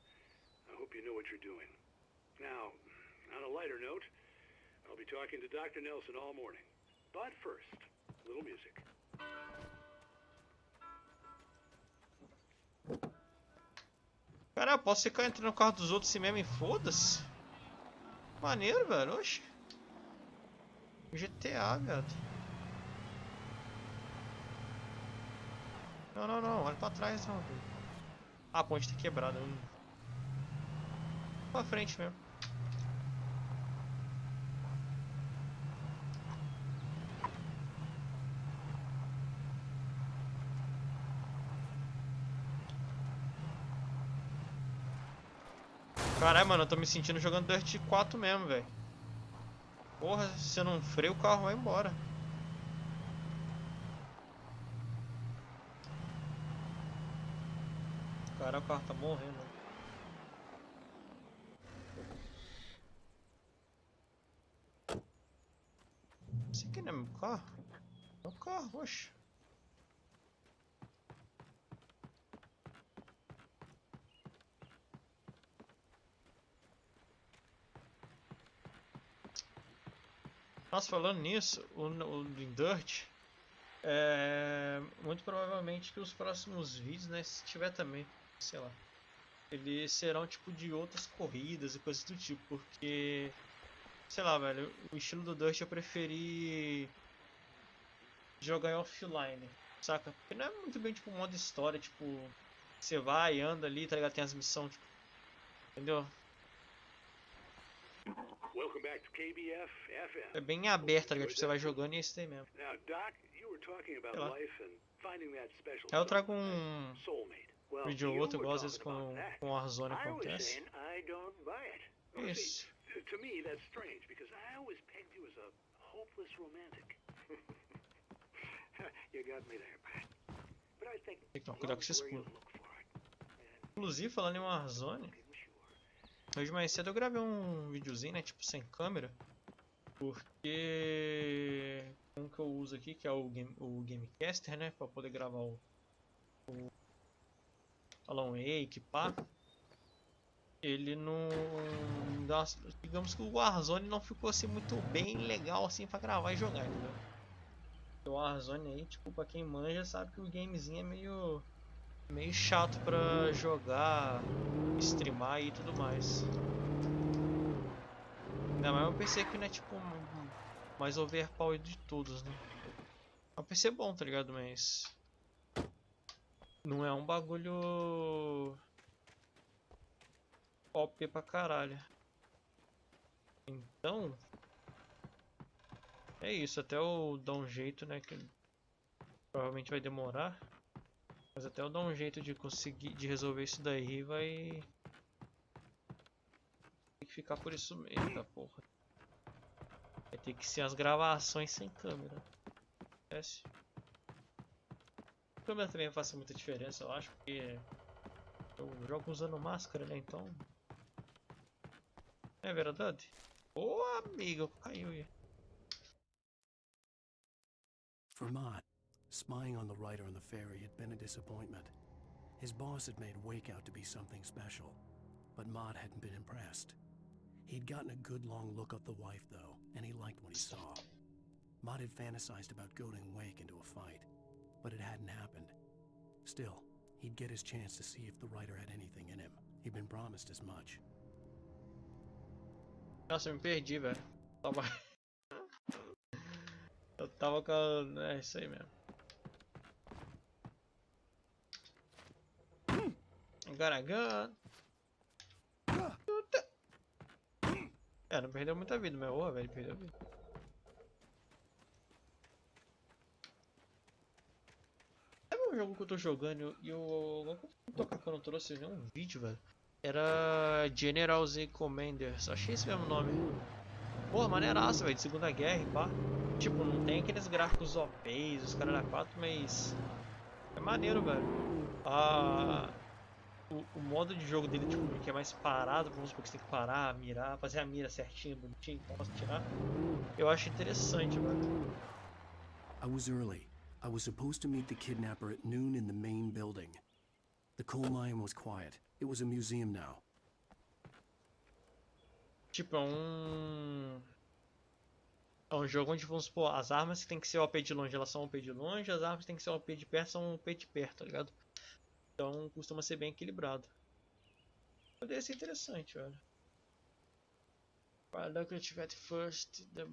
I hope you know what you're doing. Now, on a lighter note, I'll be talking to Dr. Nelson all morning. But first, a little music. Cara, eu posso ficar entrando no carro dos outros assim mesmo e foda-se? Maneiro, velho. Oxi. GTA, velho. Não, não, não. Olha pra trás, não. Velho. Ah, a ponte tá quebrada. Pra frente mesmo. Caralho, mano, eu tô me sentindo jogando Dirt 4 mesmo, velho. Porra, se eu não freio, o carro vai embora. Caralho, o carro tá morrendo. Esse aqui não é meu carro? É o carro, oxe. Nossa, falando nisso, o Dirt, muito provavelmente que os próximos vídeos, né, se tiver também, sei lá, eles serão tipo de outras corridas e coisas do tipo, porque, sei lá, velho, o estilo do Dirt eu preferi jogar em offline, saca? Porque não é muito bem tipo modo história, tipo, você vai, anda ali, tá ligado? Tem as missões, tipo, entendeu? Welcome back to KBF FM. É bem aberto, tá ligado? Tipo, você vai jogando e é isso aí mesmo. Now, Doc, you were talking about life and finding that special Aí eu trago soulmate. Well, vídeo ou you outro, were igual às vezes talking about that. com o Warzone I was acontece. saying I don't buy it. Well, Isso. see, to me that's strange because I always pegged you as a hopeless romantic. You got me there, Pat. But I think Tem que tomar cuidado com esse escudo. Inclusive, falando em Warzone, hoje mais cedo eu gravei um videozinho, né, tipo sem câmera, porque um que eu uso aqui, que é o Gamecaster, né, pra poder gravar o Alan Wake, pá, ele não dá, digamos que o Warzone não ficou assim muito bem legal assim pra gravar e jogar, entendeu? O Warzone aí, tipo, pra quem manja sabe que o gamezinho é meio chato pra jogar, streamar e tudo mais. Ainda mais um PC que não é tipo mais overpowered de todos, né? É um PC bom, tá ligado? Mas não é um bagulho OP pra caralho. Então é isso, até eu dar um jeito, né? Que provavelmente vai demorar. Mas até eu dar um jeito de conseguir resolver isso daí vai ter que ficar por isso mesmo, tá porra. Vai ter que ser as gravações sem câmera. Acontece. A câmera também faz muita diferença, eu acho, porque eu jogo usando máscara, né? Então. É verdade? Ô amigo, caiu aí. For Mott, spying on the writer on the ferry had been a disappointment. His boss had made Wake out to be something special, but Mott hadn't been impressed. He'd gotten a good long look at the wife, though, and he liked what he saw. Mott had fantasized about goading Wake into a fight, but it hadn't happened. Still, he'd get his chance to see if the writer had anything in him. He'd been promised as much. Nossa, eu me perdi, velho. Eu tava com a... É isso aí mesmo. Garagan. É, não perdeu muita vida, mas ô, velho, perdeu vida. Sabe um jogo que eu tô jogando e eu não trouxe nenhum vídeo, velho? Era General Z Commander, só achei esse mesmo nome. Porra, maneiraço, velho, de Segunda Guerra e pá. Tipo, não tem aqueles gráficos OPs, os caras da 4, mas é maneiro, velho. O modo de jogo dele, tipo, que é mais parado, vamos supor que você tem que parar, mirar, fazer a mira certinho, bonitinho, então posso tirar. Eu acho interessante, velho. I was early. I was supposed to meet the kidnapper at noon in the main building. The coal mine was quiet. It was a museum now. Tipo, é um É um jogo onde, vamos supor, as armas tem que ser OP de longe, elas são OP de longe, as armas tem que ser OP de perto, são OP de perto, tá ligado? Então costuma ser bem equilibrado. Poderia ser interessante, velho. Lucrative at first, the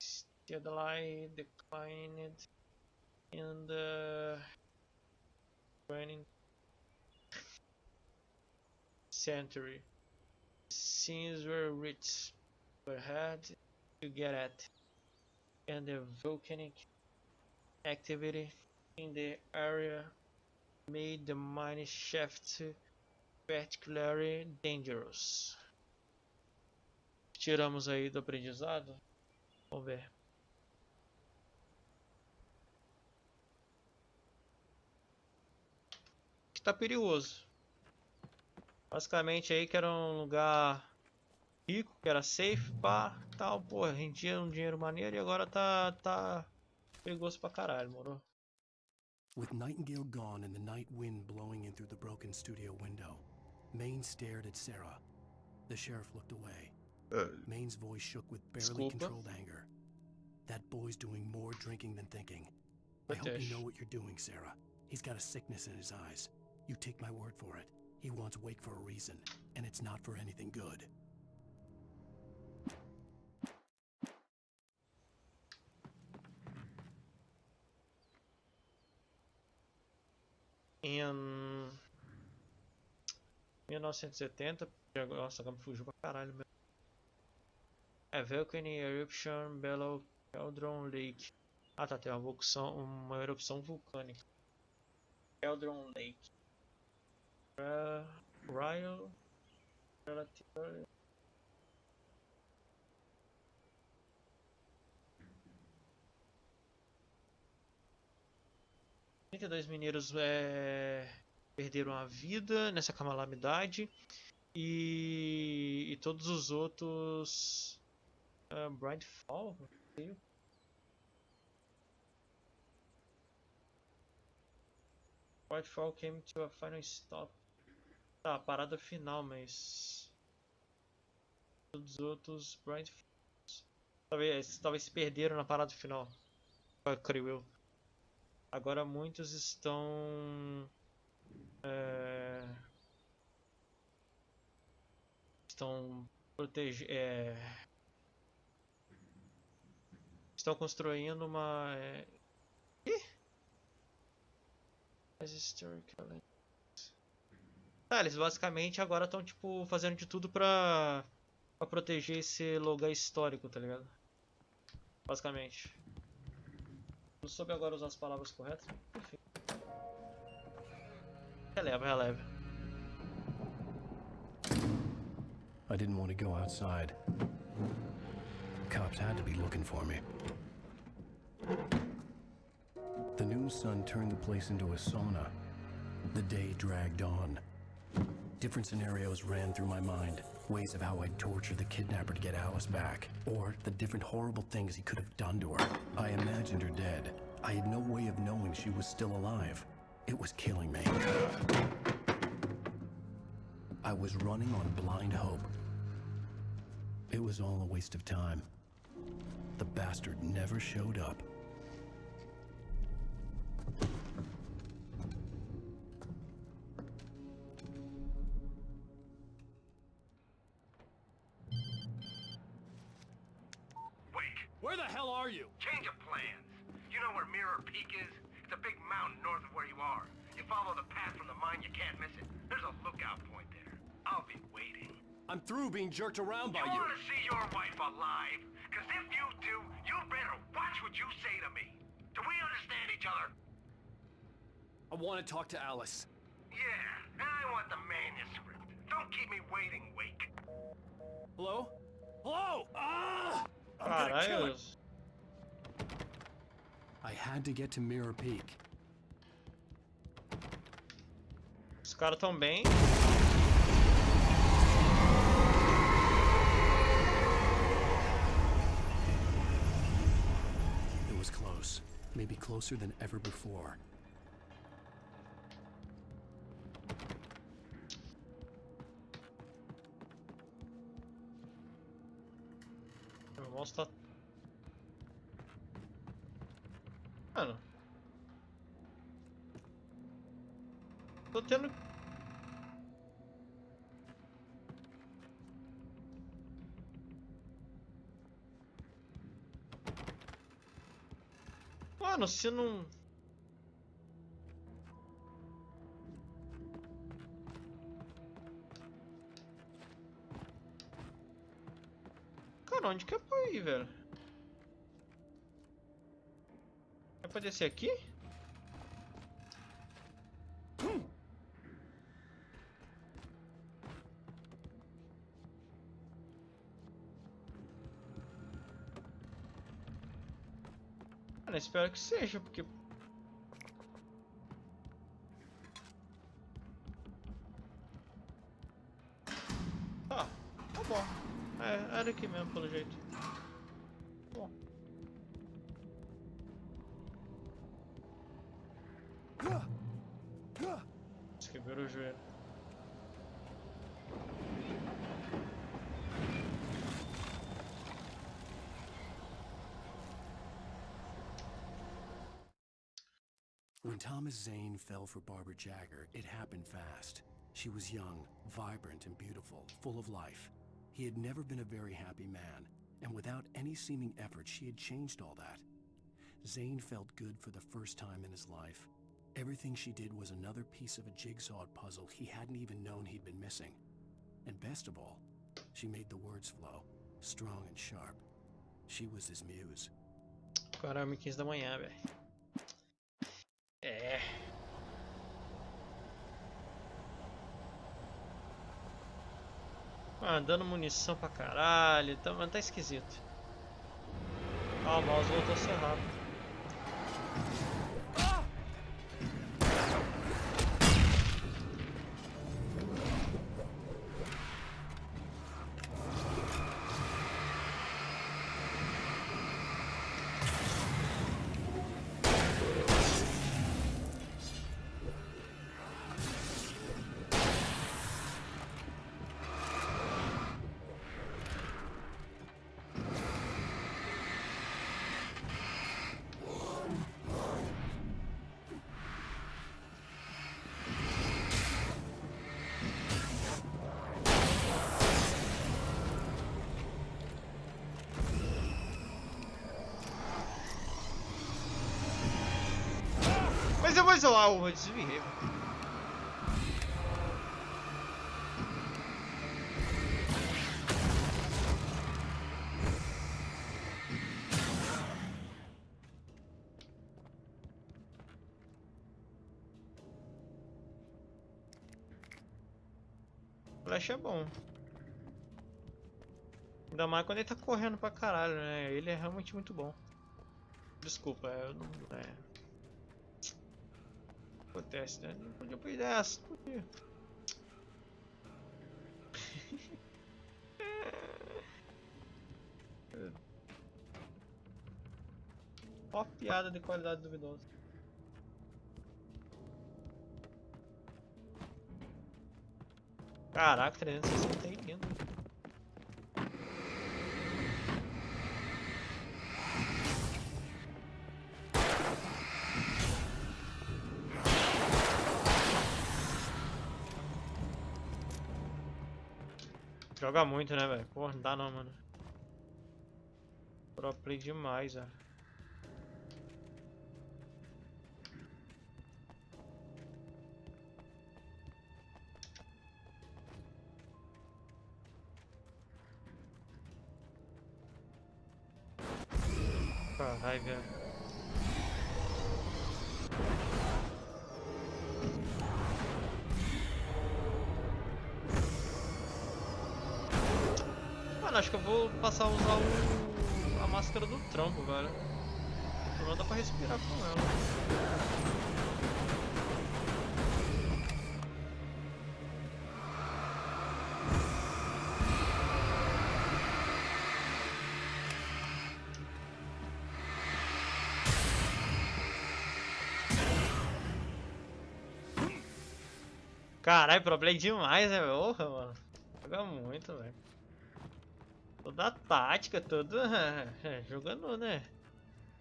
steadily declined in the training century. Scenes were rich, but hard to get at, and the volcanic activity in the area made the mine shaft particularly dangerous. Tiramos aí do aprendizado? Vamos ver. Que tá perigoso. Basicamente aí que era um lugar rico, que era safe, pá, tal, pô, rendia um dinheiro maneiro e agora tá perigoso pra caralho, moro? With Nightingale gone and the night wind blowing in through the broken studio window, Maine stared at Sarah. The sheriff looked away. Maine's voice shook with barely controlled anger. That boy's doing more drinking than thinking. I hope you know what you're doing, Sarah. He's got a sickness in his eyes. You take my word for it. He wants Wake for a reason, and it's not for anything good. Em 1970, nossa, agora me fugiu pra caralho mesmo. A volcanic eruption below Cauldron Lake. Ah tá, tem uma erupção vulcânica. Cauldron Lake. Ryle relatively 32 mineiros perderam a vida nessa calamidade e todos os outros Brightfall? Brightfall came to a final stop. Tá, parada final, mas todos os outros Brightfall talvez se perderam na parada final. Creio eu. Agora muitos estão estão construindo uma eles basicamente agora estão tipo fazendo de tudo pra proteger esse lugar histórico, tá ligado? Basicamente. Não soube agora usar as palavras corretas. Enfim. Releva. I didn't want to go outside. Cops had to be looking for me. The noon sun turned the place into a sauna. The day dragged on. Different scenarios ran through my mind. Ways of how I'd torture the kidnapper to get Alice back. Or the different horrible things he could have done to her. I imagined her dead. I had no way of knowing she was still alive. It was killing me. I was running on blind hope. It was all a waste of time. The bastard never showed up. Where the hell are you? Change of plans. You know where Mirror Peak is? It's a big mountain north of where you are. You follow the path from the mine, you can't miss it. There's a lookout point there. I'll be waiting. I'm through being jerked around by you. You want to see your wife alive? Because if you do, you better watch what you say to me. Do we understand each other? I want to talk to Alice. Yeah, and I want the manuscript. Don't keep me waiting, Wake. Hello? Hello? I'm gonna kill him. I had to get to Mirror Peak. Os caras tão bem. It was close. Maybe closer than ever before. Meu mouse tá... Mano. Tô tendo... Mano, se não... Cara, onde que é pra ir, velho? É pra descer aqui? Cara, espero que seja, porque... Tá bom. É, era aqui mesmo, pelo jeito. Bom. Quebrou o joelho. When Thomas Zane fell for Barbara Jagger, it happened fast. She was young, vibrant, and beautiful, full of life. He had never been a very happy man, and without any seeming effort, she had changed all that. Zane felt good for the first time in his life. Everything she did was another piece of a jigsaw puzzle he hadn't even known he'd been missing. And best of all, she made the words flow, strong and sharp. She was his muse. Agora é 1h15 da manhã, velho. É. Dando munição pra caralho. Tá esquisito. O mouse voltou a ser rápido. Mas eu vou isolar o desviei. Flash é bom. Ainda mais quando ele tá correndo pra caralho, né? Ele é realmente muito bom. Desculpa, eu não... Acontece, né? Não podia pedir essa, não podia. Ó, piada de qualidade duvidosa. Caraca, 360 é lindo. Joga muito, né, velho? Porra, não dá não, mano. Pro play demais, velho. Caralho, velho. Mano, acho que eu vou passar a usar a máscara do trampo, velho. Não dá pra respirar com ela. Caralho, problema demais, né, velho? Porra, mano. Joga muito, velho. Toda a tática, toda. Jogando, né?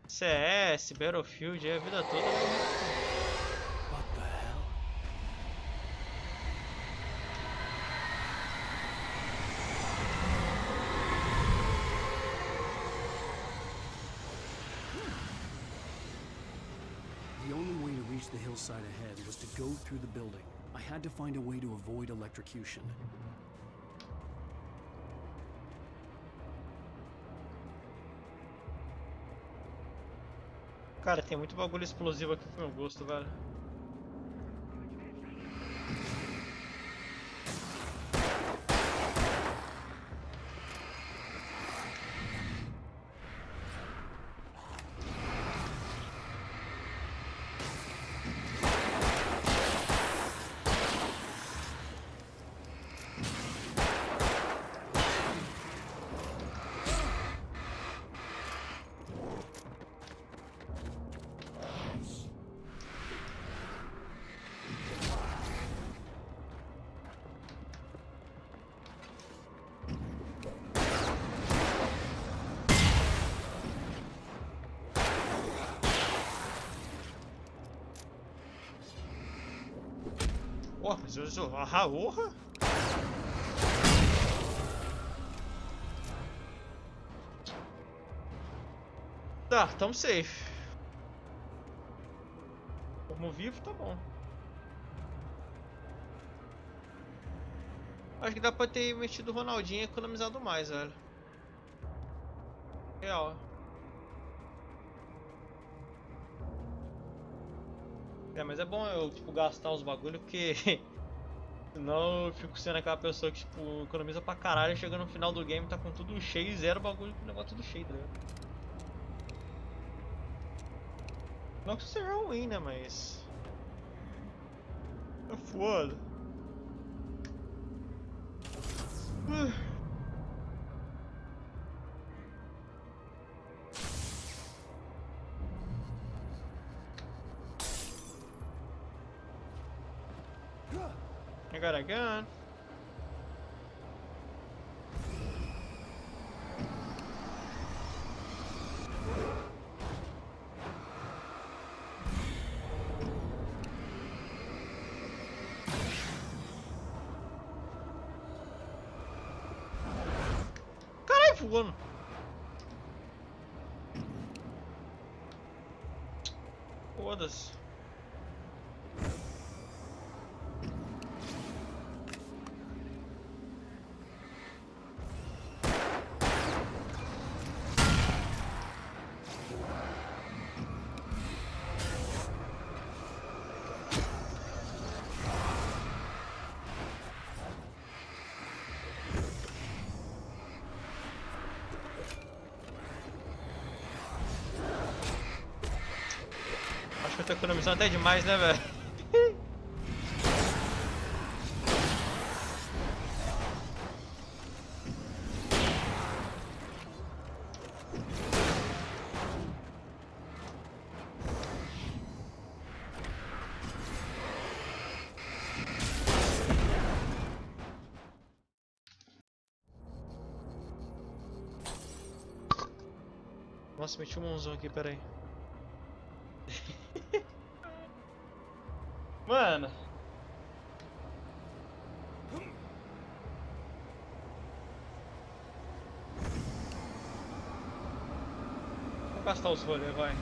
CS, Battlefield, a vida toda. What the hell? The only way to reach the hillside ahead was to go through the building. I had to find a way to avoid electrocution. Cara, tem muito bagulho explosivo aqui pro meu gosto, velho. Ó, mas eu sou. Ah, orra! Tá, tamo safe. Como vivo, tá bom. Acho que dá pra ter metido o Ronaldinho e economizado mais, velho. Real. É, mas é bom eu, tipo, gastar os bagulho, porque senão eu fico sendo aquela pessoa que, tipo, economiza pra caralho, chega no final do game, tá com tudo cheio e zero bagulho com o negócio tudo cheio, tá ligado? Não que isso seja ruim, né, mas... é foda. I got a gun. Caralho, voando. Foda-se. Acho que eu tô economizando até demais, né, velho? Nossa, meti um monzão aqui, peraí. Mano. Vou gastar os rolês, vai.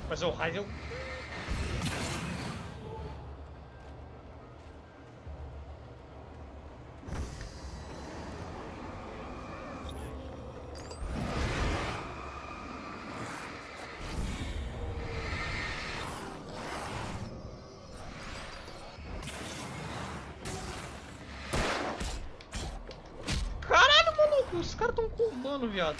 Mas o raio... Caralho, maluco, os caras tão combando, viado.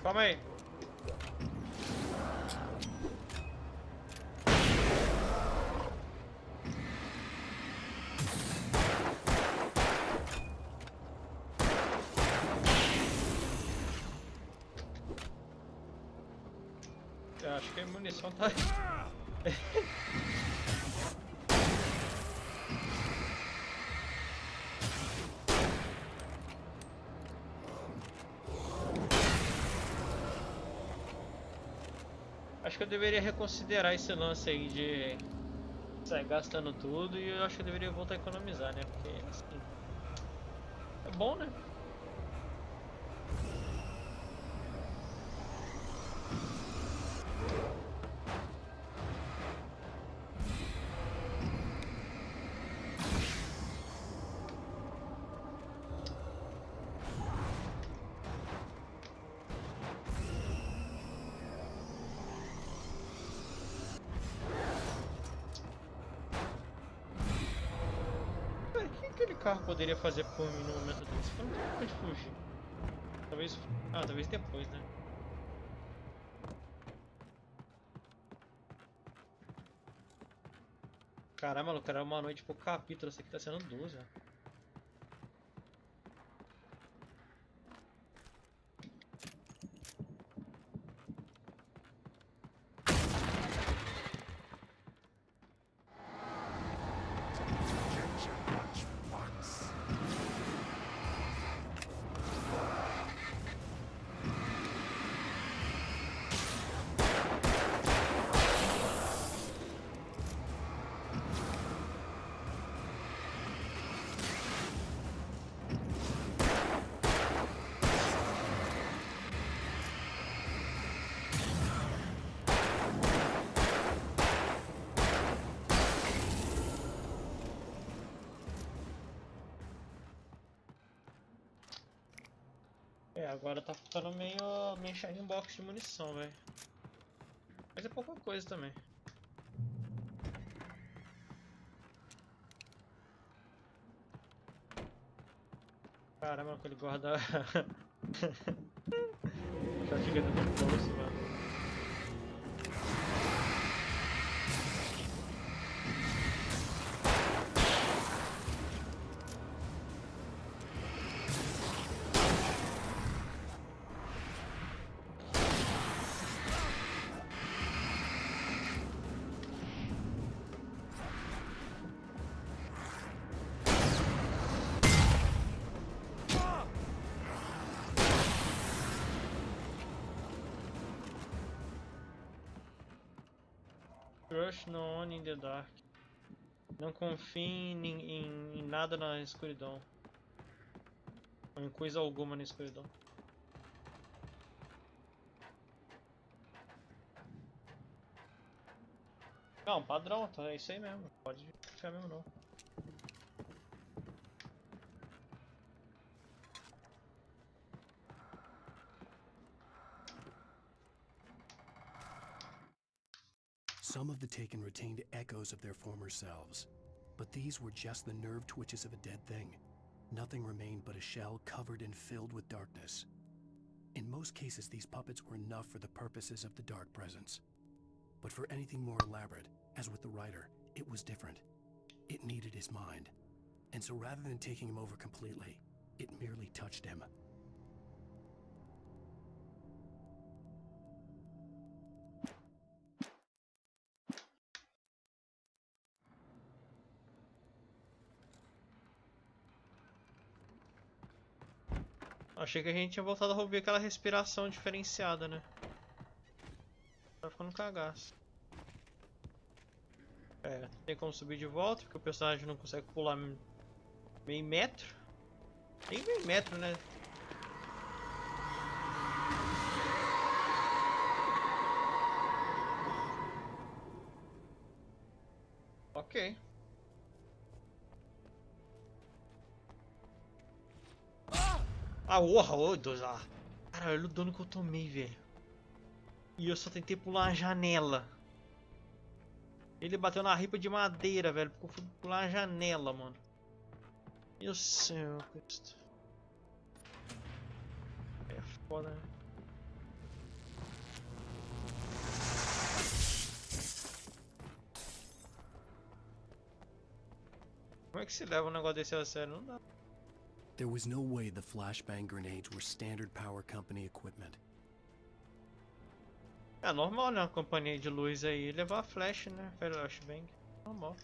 Calma aí. Eu acho que a munição tá... Acho que eu deveria reconsiderar esse lance aí de sair gastando tudo e eu acho que eu deveria voltar a economizar, né? Porque assim, é bom, né? O que aquele carro poderia fazer por mim no momento desse? Eu não tenho como de fugir. Talvez... Ah, talvez depois, né? Caramba, maluco, era uma noite por capítulo, esse aqui tá sendo 12, ó. É, agora tá ficando meio shiny box de munição, velho. Mas é pouca coisa também. Caramba, aquele guarda... Já fica dentro do bolso, mano. Crush no on in the dark. Não confie em nada na escuridão. Ou em coisa alguma na escuridão. Não, padrão, tá, é isso aí mesmo. Pode ficar mesmo não. Some of the Taken retained echoes of their former selves, but these were just the nerve twitches of a dead thing. Nothing remained but a shell covered and filled with darkness. In most cases, these puppets were enough for the purposes of the Dark Presence. But for anything more elaborate, as with the writer, it was different. It needed his mind. And so rather than taking him over completely, it merely touched him. Achei que a gente tinha voltado a ouvir aquela respiração diferenciada, né? Tá ficando cagaço. É, tem como subir de volta, porque o personagem não consegue pular meio metro. Nem meio metro, né? Ok. Ah, ô, Deus, ah. Caralho, olha o dano que eu tomei, velho. E eu só tentei pular a janela. Ele bateu na ripa de madeira, velho, porque eu fui pular a janela, mano. Meu céu, Cristo. É foda, né? que se leva um negócio desse a sério? Não dá. There was no way the flashbang grenades were standard power company equipment. É normal, né? Uma companhia de luz aí levar flash, né? Flashbang. Normal.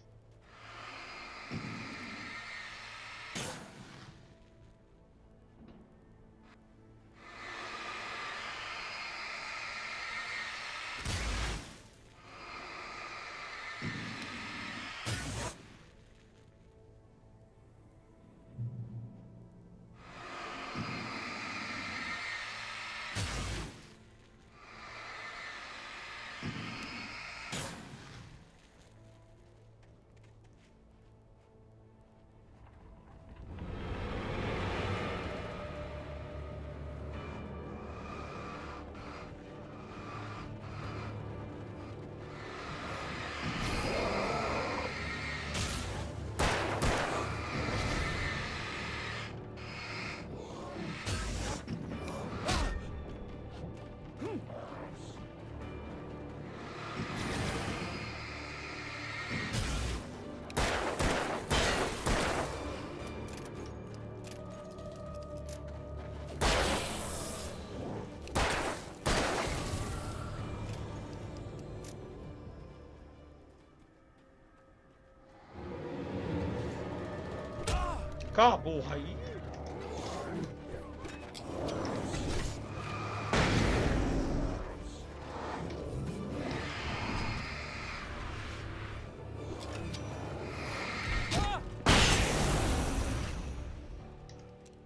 Cala a borra aí.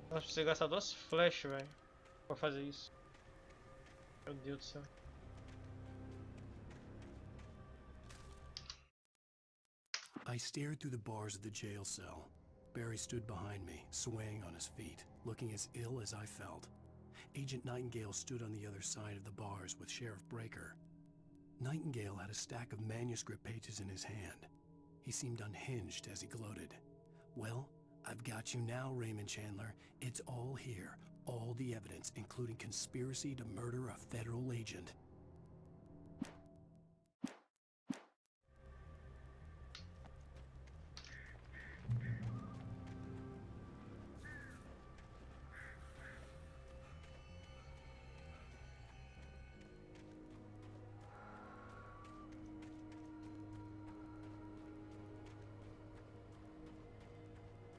Nossa, precisa gastar 2 flash, velho, pra fazer isso. Meu Deus do céu. I stared through the bars of the jail cell. Barry stood behind me, swaying on his feet, looking as ill as I felt. Agent Nightingale stood on the other side of the bars with Sheriff Breaker. Nightingale had a stack of manuscript pages in his hand. He seemed unhinged as he gloated. Well, I've got you now, Raymond Chandler. It's all here. All the evidence, including conspiracy to murder a federal agent.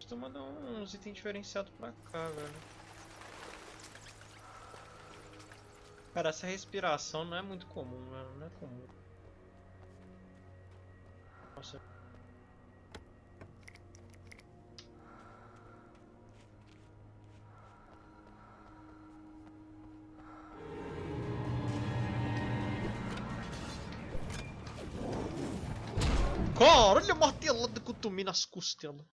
Costuma mandar uns itens diferenciados pra cá, velho. Cara, essa respiração não é muito comum, velho. Não é comum. Nossa. Caralho, martelada que eu tomei nas costelas.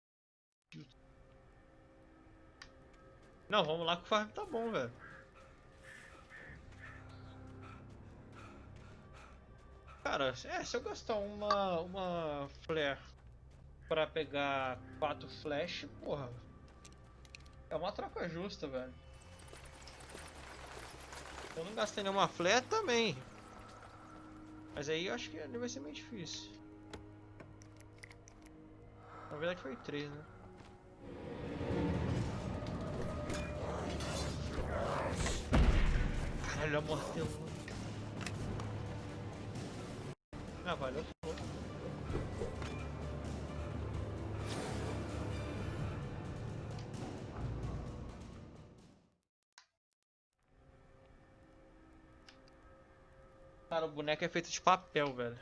Não, vamos lá que o farm tá bom, velho. Cara, se eu gastar uma flare pra pegar 4 flash, porra, é uma troca justa, velho. Eu não gastei nenhuma flare também. Mas aí eu acho que ali vai ser meio difícil. Na verdade foi 3, né? Caralho, a martelou. Ah, valeu. Cara, o boneco é feito de papel, velho.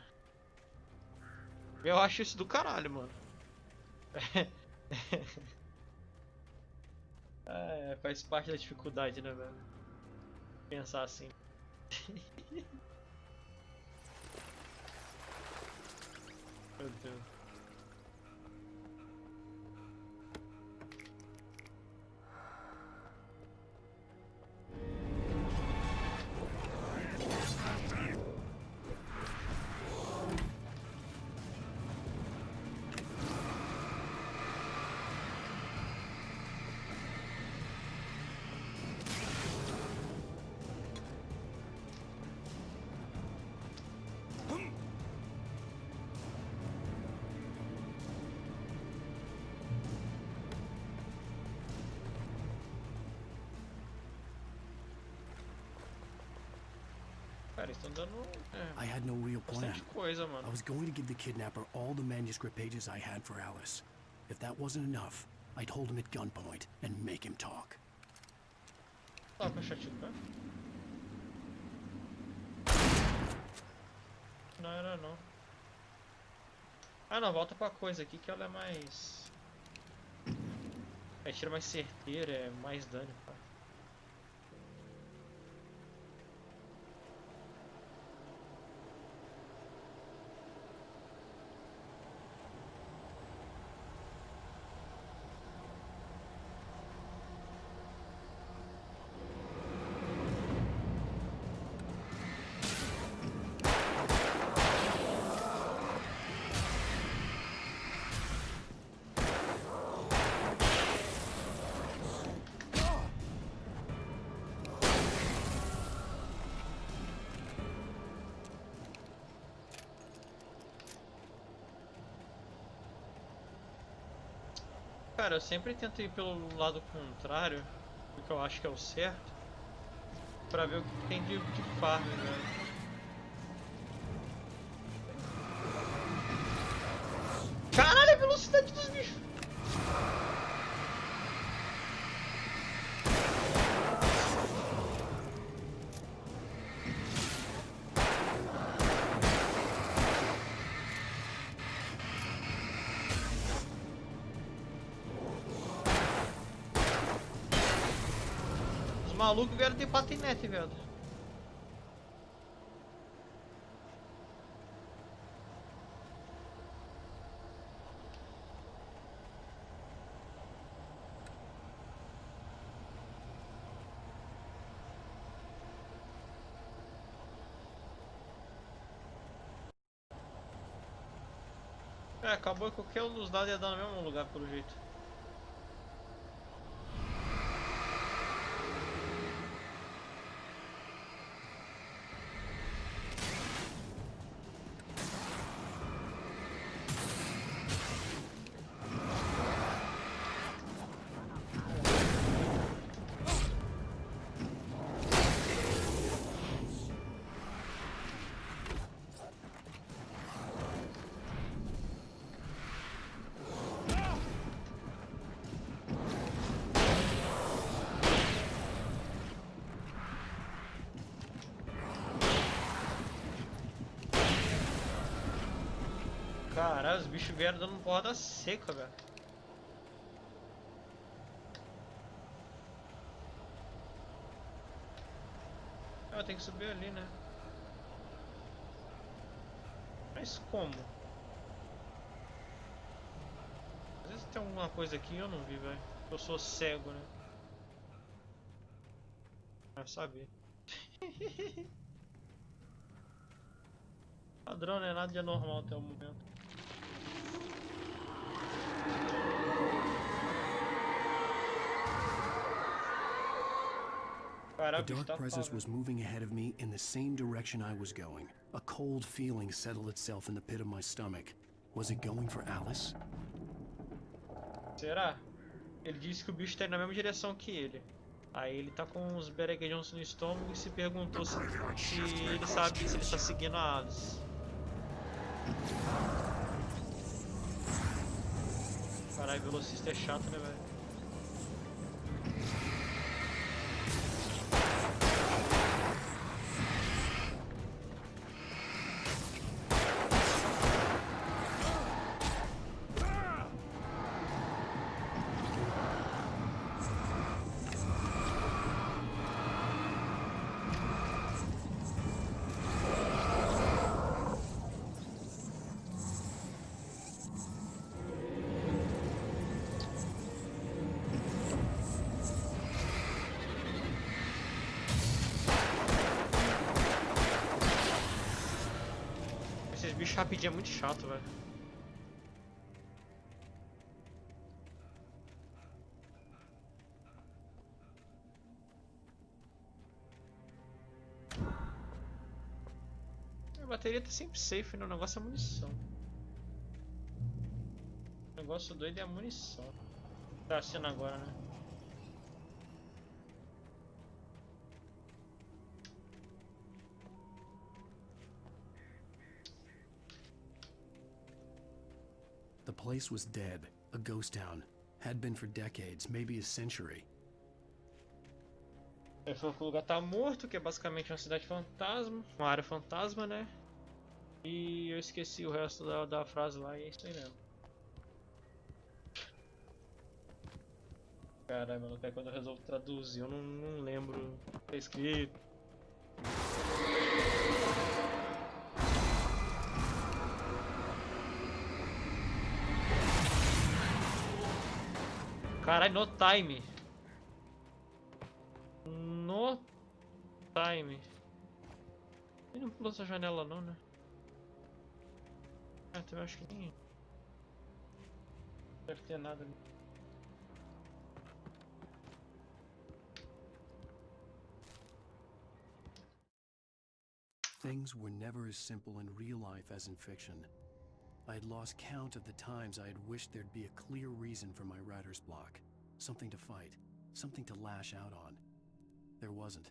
Eu acho isso do caralho, mano. Faz parte da dificuldade, né, velho? Pensar assim. Meu Deus. Cara, eles estão dando I had no real plan. bastante coisa, mano. I was going to give the kidnapper all the manuscript pages I had for Alice. If that wasn't enough, I'd hold him at gunpoint and make him talk. Dá pra chaticar? Não era não. Ah não, volta pra coisa aqui que ela é mais... É tiro mais certeiro, é mais dano, cara. Cara, eu sempre tento ir pelo lado contrário, porque eu acho que é o certo, pra ver o que tem de farm, velho. Caralho, a velocidade dos bichos! Os malucos vieram de patinete, velho. É, acabou que qualquer um dos lados ia dar no mesmo lugar, pelo jeito. Caralho, os bichos vieram dando porrada seca, velho. Eu tenho que subir ali, né? Mas como? Às vezes tem alguma coisa aqui e eu não vi, velho. Eu sou cego, né? Eu sabia. Padrão, né? Nada de anormal até o momento. The dark presence was moving ahead of me in the same direction I was going. A cold feeling settled itself in the pit of my stomach. Was it going for Alice? Será? Ele disse que o bicho tá indo na mesma direção que ele. Aí ele tá com uns bereguejões no estômago e se perguntou se ele sabe se ele tá seguindo a Alice. Caralho, velocista é chato, né, velho? Esses bichos rapidinho é muito chato, velho. A bateria tá sempre safe, né? O negócio é munição. O negócio doido é a munição. Tá sendo agora, né? place was dead, a ghost town. Had been for decades, maybe a century. Ele falou que o lugar tá morto, que é basicamente uma cidade fantasma, uma área fantasma, né? E eu esqueci o resto da frase lá e é isso aí mesmo. Caralho, mano, até quando eu resolvo traduzir, eu não lembro o que tá escrito. Caralho, no time. No time. Ele não pulou essa janela não, né? Ah, também acho que nem... Não deve ter nada ali. Things were never as simple in real life as in fiction. I had lost count of the times I had wished there'd be a clear reason for my writer's block. Something to fight, something to lash out on. There wasn't.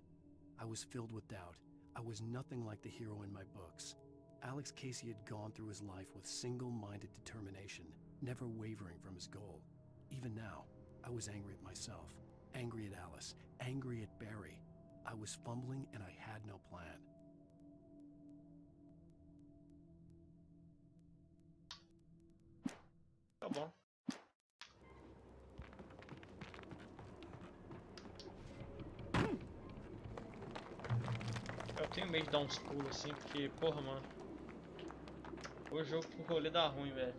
I was filled with doubt. I was nothing like the hero in my books. Alex Casey had gone through his life with single-minded determination, never wavering from his goal. Even now, I was angry at myself, angry at Alice, angry at Barry. I was fumbling and I had no plan. Tá bom. Eu tenho medo de dar uns pulos assim, porque, porra, mano. O jogo pro rolê dá ruim, velho.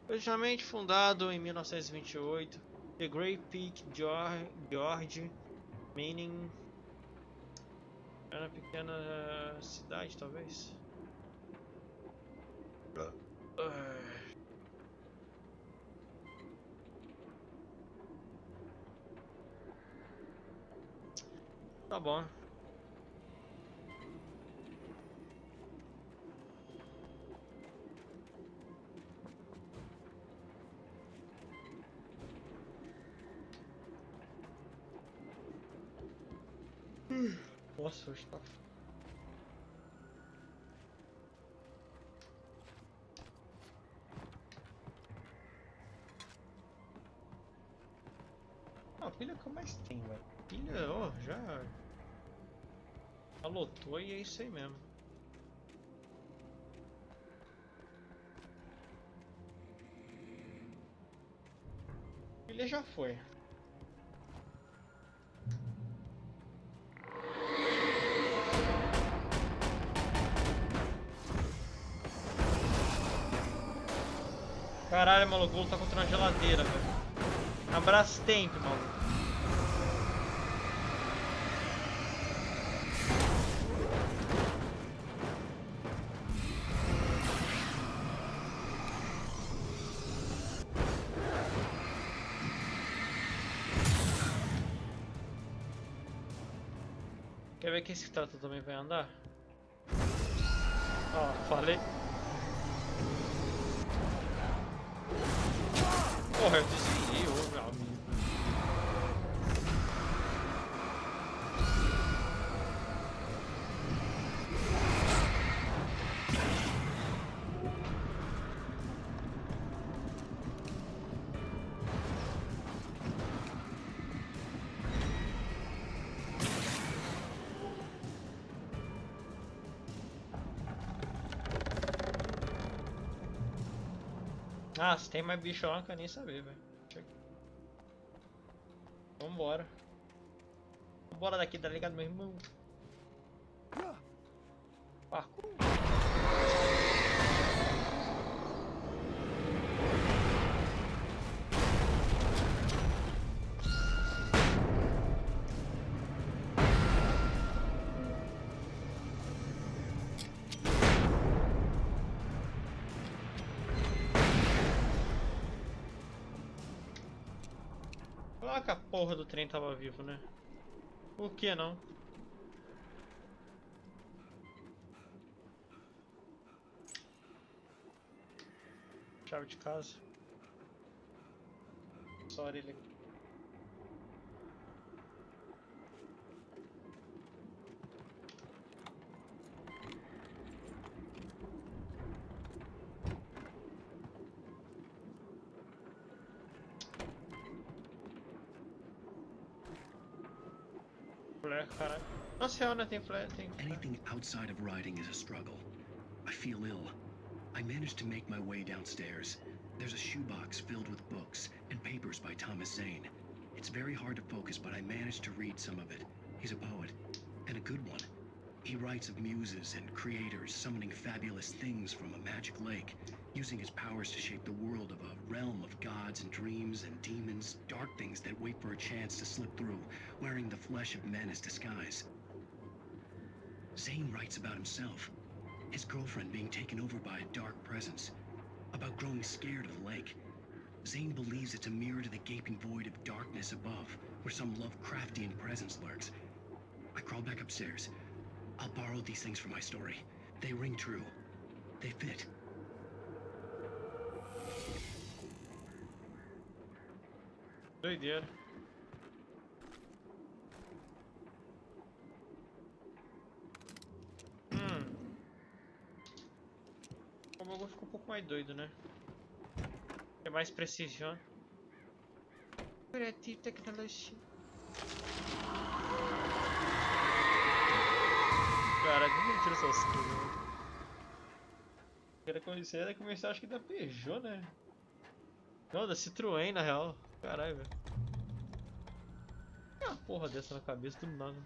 Originalmente fundado em 1928, The Great Peak, George, Meaning. Era uma pequena cidade, talvez. Tá bom. Nossa, hoje tá... A pilha que eu mais tenho, velho. Pilha, ó, já... Alotou e é isso aí mesmo. Pilha já foi. Caralho, maluco, vou lutar contra uma geladeira, velho. Abraço tempo, maluco. Quer ver que esse trator também vai andar? Ó, falei. Porra, eu desviei, ô meu amigo. Ah, se tem mais bicho lá, não quero nem saber, velho. Vambora. Vambora daqui, tá ligado, meu irmão? Parkour. Olha que a porra do trem tava vivo, né? Por que não? Chave de casa. Só a orelha aqui. Flare, caralho. Nossa, real, né? Tem flare, tem. Anything outside of riding is a struggle. I feel ill. I managed to make my way downstairs. There's a shoebox filled with books and papers by Thomas Zane. It's very hard to focus, but I managed to read some of it. He's a poet, and a good one. He writes of muses and creators summoning fabulous things from a magic lake, using his powers to shape the world of a realm of gods and dreams and demons, dark things that wait for a chance to slip through, wearing the flesh of men as disguise. Zane writes about himself, his girlfriend being taken over by a dark presence, about growing scared of the lake. Zane believes it's a mirror to the gaping void of darkness above, where some Lovecraftian presence lurks. I crawl back upstairs. I'll borrow these things for my story. They ring true. They fit. Doideira. O bagulho ficou um pouco mais doido, né? É mais precision. Creative Technology. Cara, não tira essas coisas, né? Era começar, acho que da Peugeot, né? Não, da Citroën, na real. Caralho, velho. Tem uma porra dessa na cabeça do nada.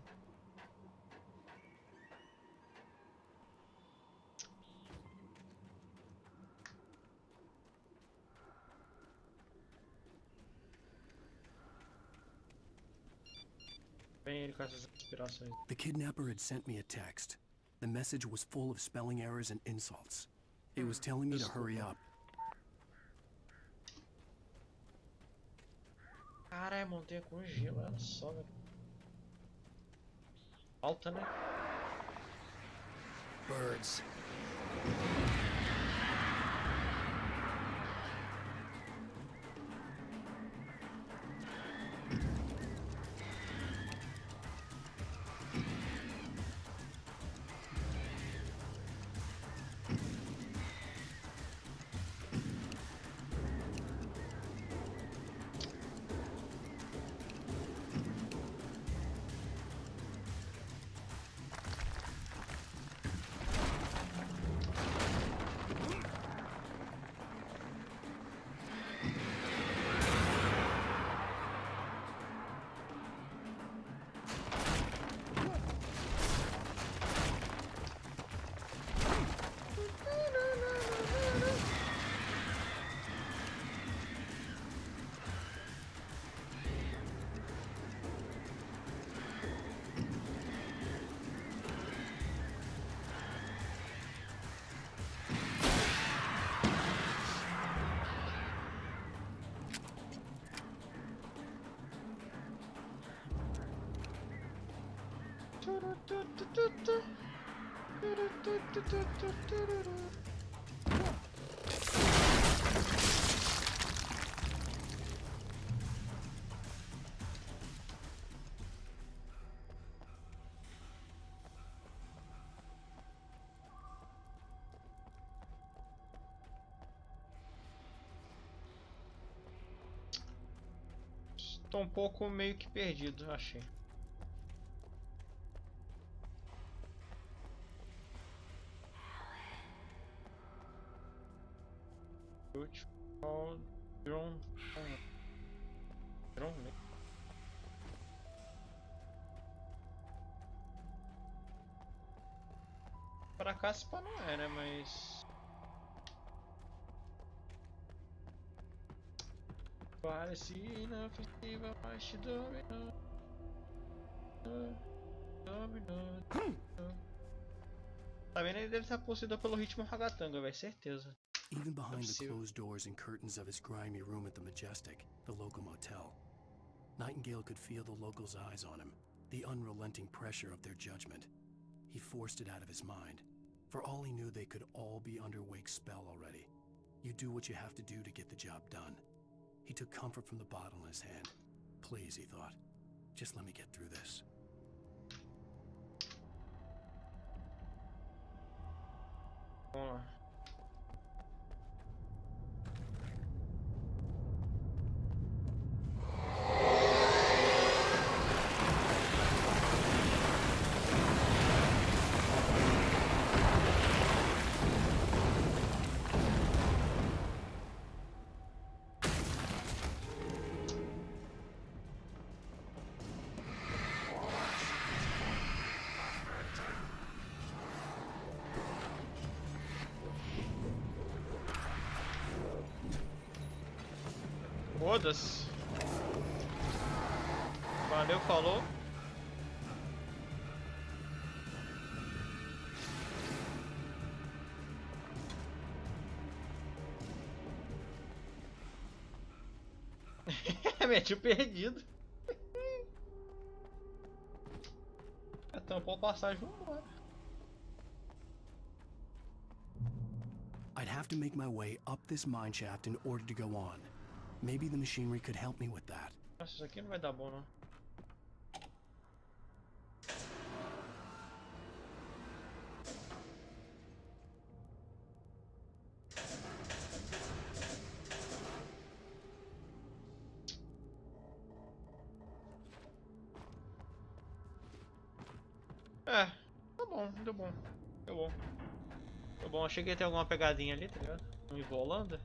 The kidnapper had sent me a text. The message was full of spelling errors and insults. It was telling me to hurry up. Caralho, montanha com gelo, olha só, velho. Alta, né? Birds. Tô um pouco meio que perdido, achei. Drone. Drone. Pra cá se pá não é, né? Mas parece na ofensiva, mas te dominou. Tá vendo? Ele deve estar possuído pelo ritmo ragatanga, velho, certeza. Even behind the closed doors and curtains of his grimy room at the Majestic, the local motel, Nightingale could feel the locals' eyes on him, the unrelenting pressure of their judgment. He forced it out of his mind. For all he knew, they could all be under Wake's spell already. You do what you have to do to get the job done. He took comfort from the bottle in his hand. Please, he thought, just let me get through this. Vamos lá. Foda-se. Valeu, falou. Meti o perdido. Tampou a passagem, vambora. I'd have to make my way up this mine shaft in order to go on. Maybe the machinery could help me with that. Nossa, isso aqui não vai dar bom, não. É, tá bom, deu bom. Deu bom. Deu bom, achei que ia ter alguma pegadinha ali, tá ligado? Um Holanda.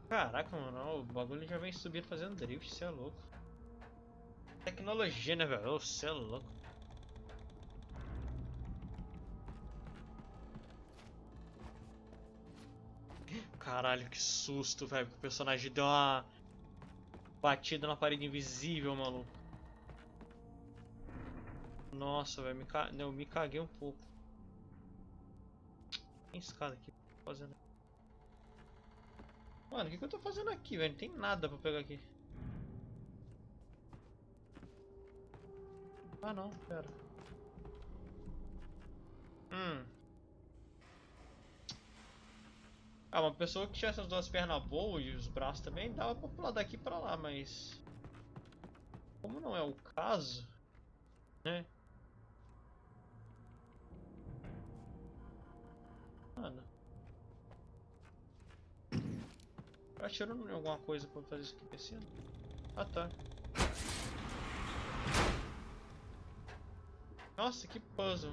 Caraca, mano, o bagulho já vem subindo fazendo drift, cê é louco. Tecnologia, né, velho? Cê é louco. Caralho, que susto, velho. O personagem deu uma batida na parede invisível, maluco. Nossa, velho, eu me caguei um pouco. Tem escada aqui fazendo. Mano, o que eu tô fazendo aqui, velho? Não tem nada pra pegar aqui. Ah, não, pera. Ah, uma pessoa que tivesse as duas pernas boas e os braços também, dava pra pular daqui pra lá, mas... Como não é o caso, né? Mano... Atirando em alguma coisa pra fazer isso aqui descendo? Ah, tá. Nossa, que puzzle.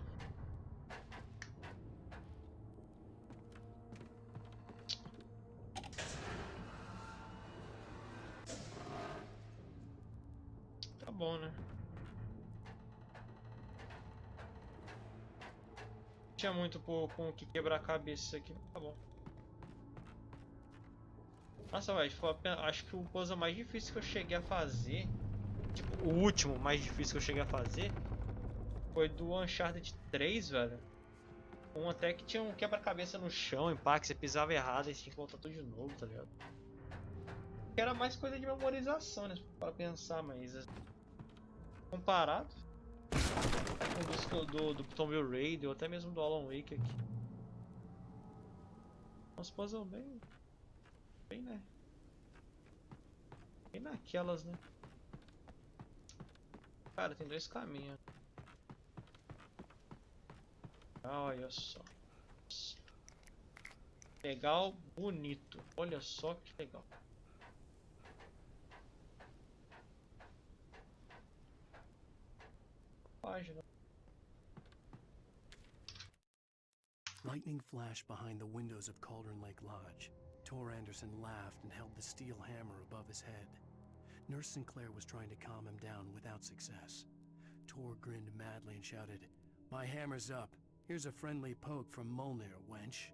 Tá bom, né? Tinha muito com o que quebrar a cabeça isso aqui, tá bom. Nossa, velho, acho que o puzzle mais difícil que eu cheguei a fazer, tipo, o último mais difícil que eu cheguei a fazer, foi do Uncharted 3, velho. Um até que tinha um quebra-cabeça no chão, impacto, você pisava errado e você tinha que voltar tudo de novo, tá ligado? Que era mais coisa de memorização, né, para pensar, mas comparado com do Tomb Raider ou até mesmo do Alan Wake aqui. Uns puzzle bem, né? Bem naquelas, né? Cara, tem dois caminhos. Olha só. Legal, bonito. Olha só que legal. Página. Lightning flashed behind the windows of Cauldron Lake Lodge. Tor Anderson laughed and held the steel hammer above his head. Nurse Sinclair was trying to calm him down without success. Tor grinned madly and shouted, "My hammer's up. Here's a friendly poke from Molnir, wench."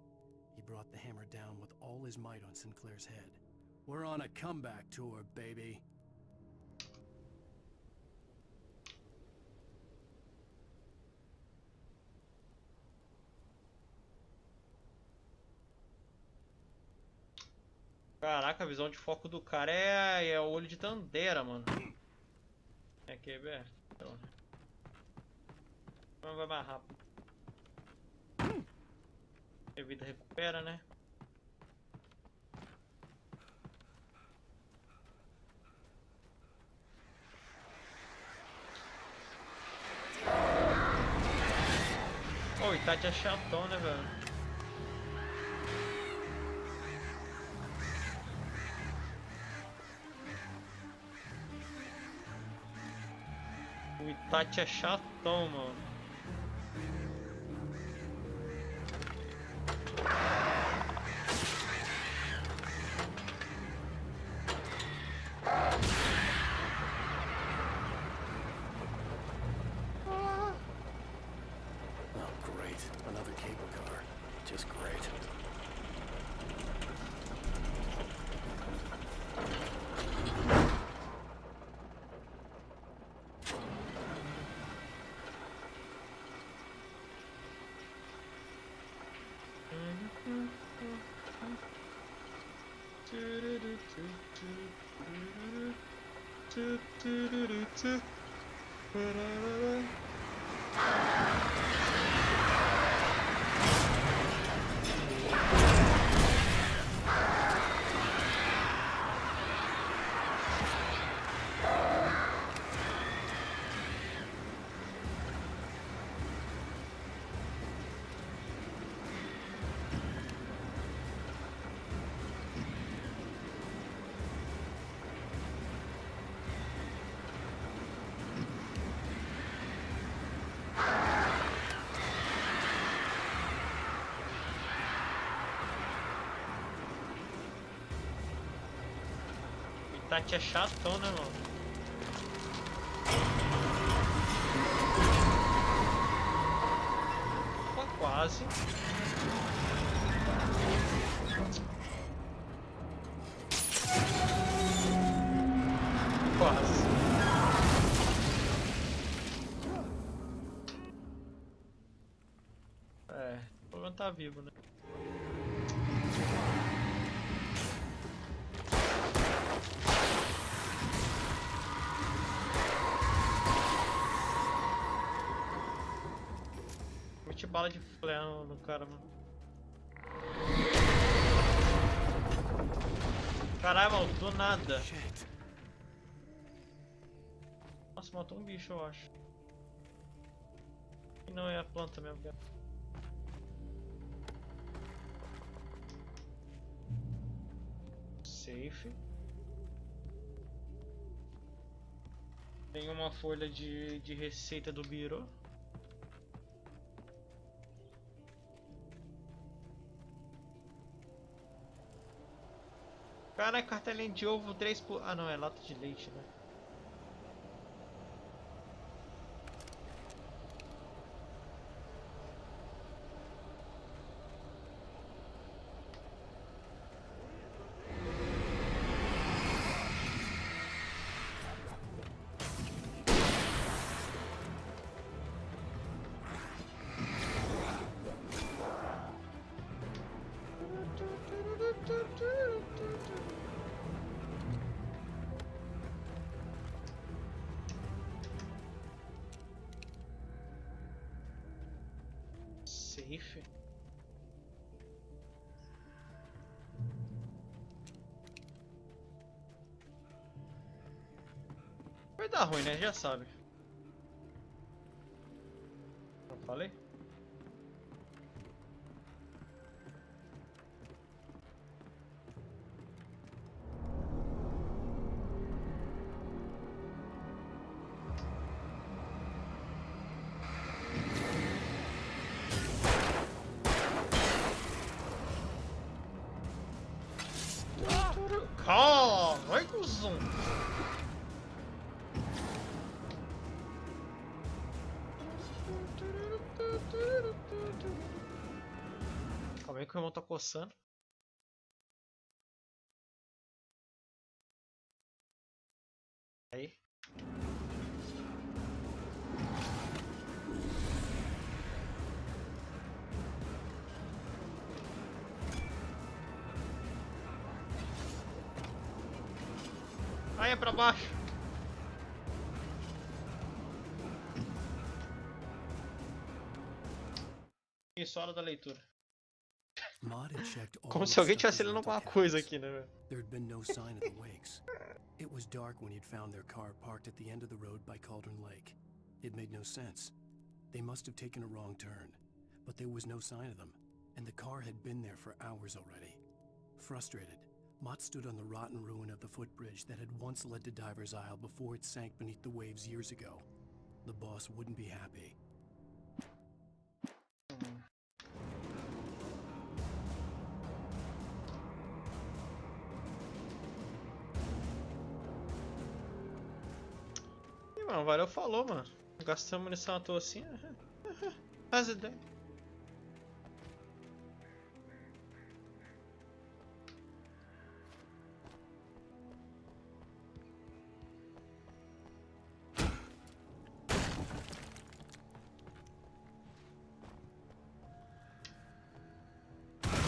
He brought the hammer down with all his might on Sinclair's head. "We're on a comeback tour, baby." Caraca, a visão de foco do cara é o olho de Tandera, mano. É que é. Então, não vai mais rápido. A vida recupera, né? Oi, Tati é chatão, né, velho? O Itachi é chatão, mano. Oh, great. Another cable car. Just great. Itachi é chatão, né, mano? Opa, quase. Quase. É, o problema tá vivo, né? Mete bala de flare no cara, mano. Caralho, mano, do nada. Nossa, matou um bicho, eu acho. E não é a planta mesmo, cara. Safe. Tem uma folha de receita do biro. Caralho, cartelinha de ovo 3 por... Ah não, é lata de leite, né? Safe. Vai dar ruim, né? Já sabe. Não falei? Vai, cuzão! Calma aí que o irmão tá coçando. Aí. Aí é pra baixo. Isso, hora da leitura. Como se alguém tivesse lendo alguma coisa aqui, né, velho? There had been no sign of the wakes. It was dark when he'd found their car parked at the end of the road by Cauldron Lake. It made no sense. They must have taken a wrong turn, but there was no sign of them, and the car had been there for hours already. Frustrated, Mott stood on the rotten ruin of the footbridge that had once led to Diver's Isle before it sank beneath the waves years ago. the boss wouldn't be happy. Ih, mano, valeu, falou, mano. Gastando munição à toa assim. As ideias.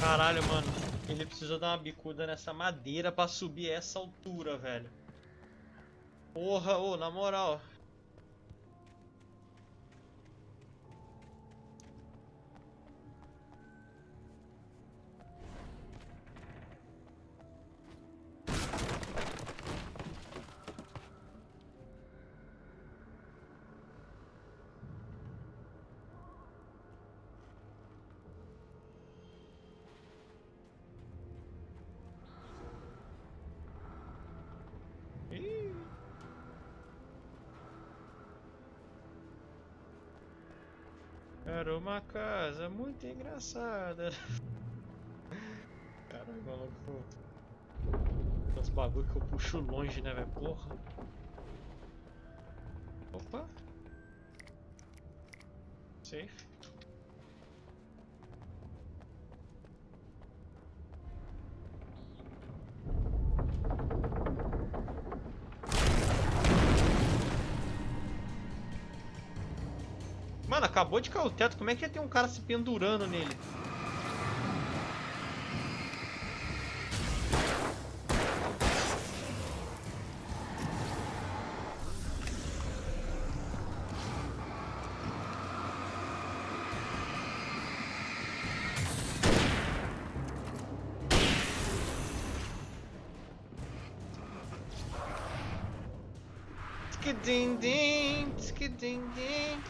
Caralho, mano. Ele precisou dar uma bicuda nessa madeira pra subir essa altura, velho. Porra, ô, na moral. Ih. Era uma casa muito engraçada. Caralho, maluco. Os bagulho que eu puxo longe, né, velho? Porra. Opa. Safe. Mano, acabou de cair o teto. Como é que ia ter um cara se pendurando nele? Tskidim-dim, tskidim-dim.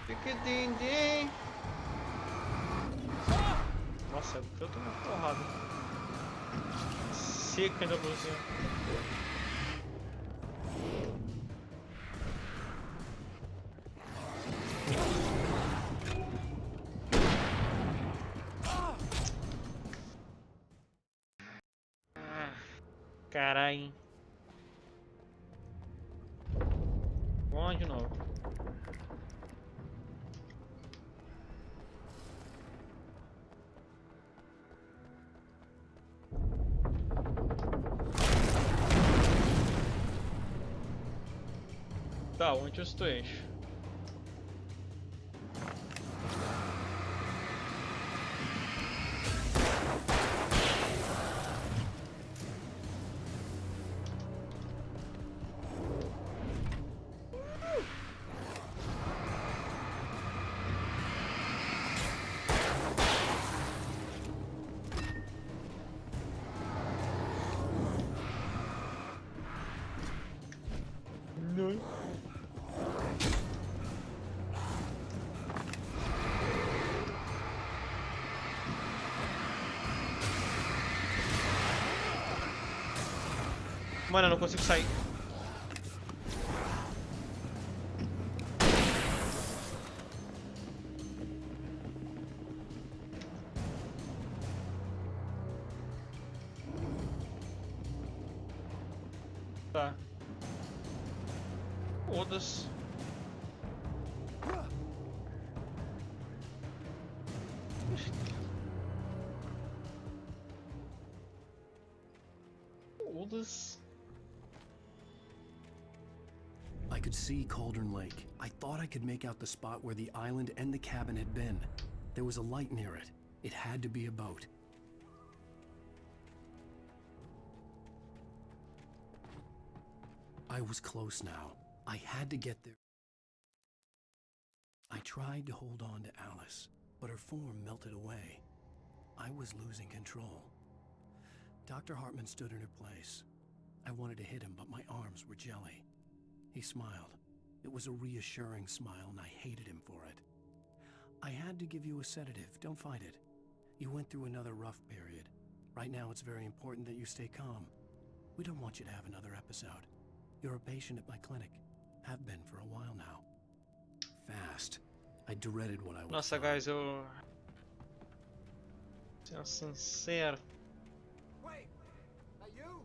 Tskidim-dim. Nossa, eu tô uma porrada. Seca ainda por cima. Caralho. Vamos lá de novo. Tá, onde eu estou? Não. Mano, eu não consigo sair. Tá. Foda-se. Foda-se. I could see Cauldron Lake. I thought I could make out the spot where the island and the cabin had been. There was a light near it. It had to be a boat. I was close now. I had to get there. I tried to hold on to Alice, but her form melted away. I was losing control. Dr. Hartman stood in her place. I wanted to hit him, but my arms were jelly. He smiled. It was a reassuring smile, and I hated him for it. I had to give you a sedative. Don't fight it. You went through another rough period. Right now, it's very important that you stay calm. We don't want you to have another episode. You're a patient at my clinic. Have been for a while now. Fast. I dreaded what I would Nossa, find. guys, eu... Sendo sincero. Wait! Are you?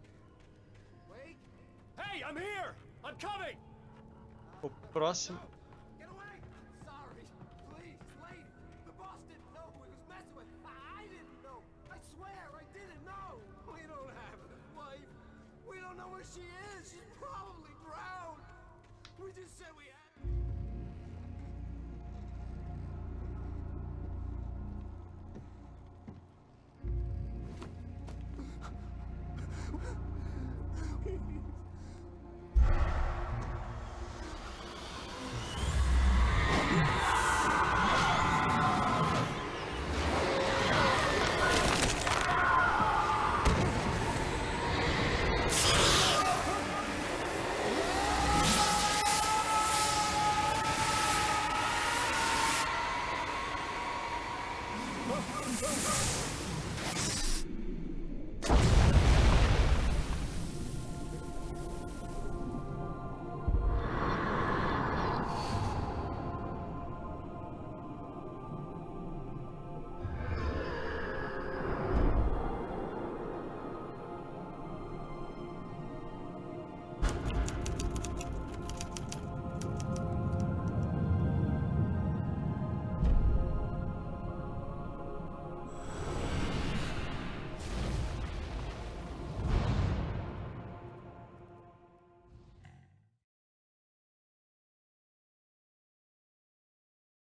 Wait! Hey, I'm here! I'm coming! O próximo... Get away! Sorry. Please, lady. The boss didn't know who he was messing with. I didn't know. I swear I didn't know. We don't have a wife. We don't know where she is. She's probably drowned. We just said we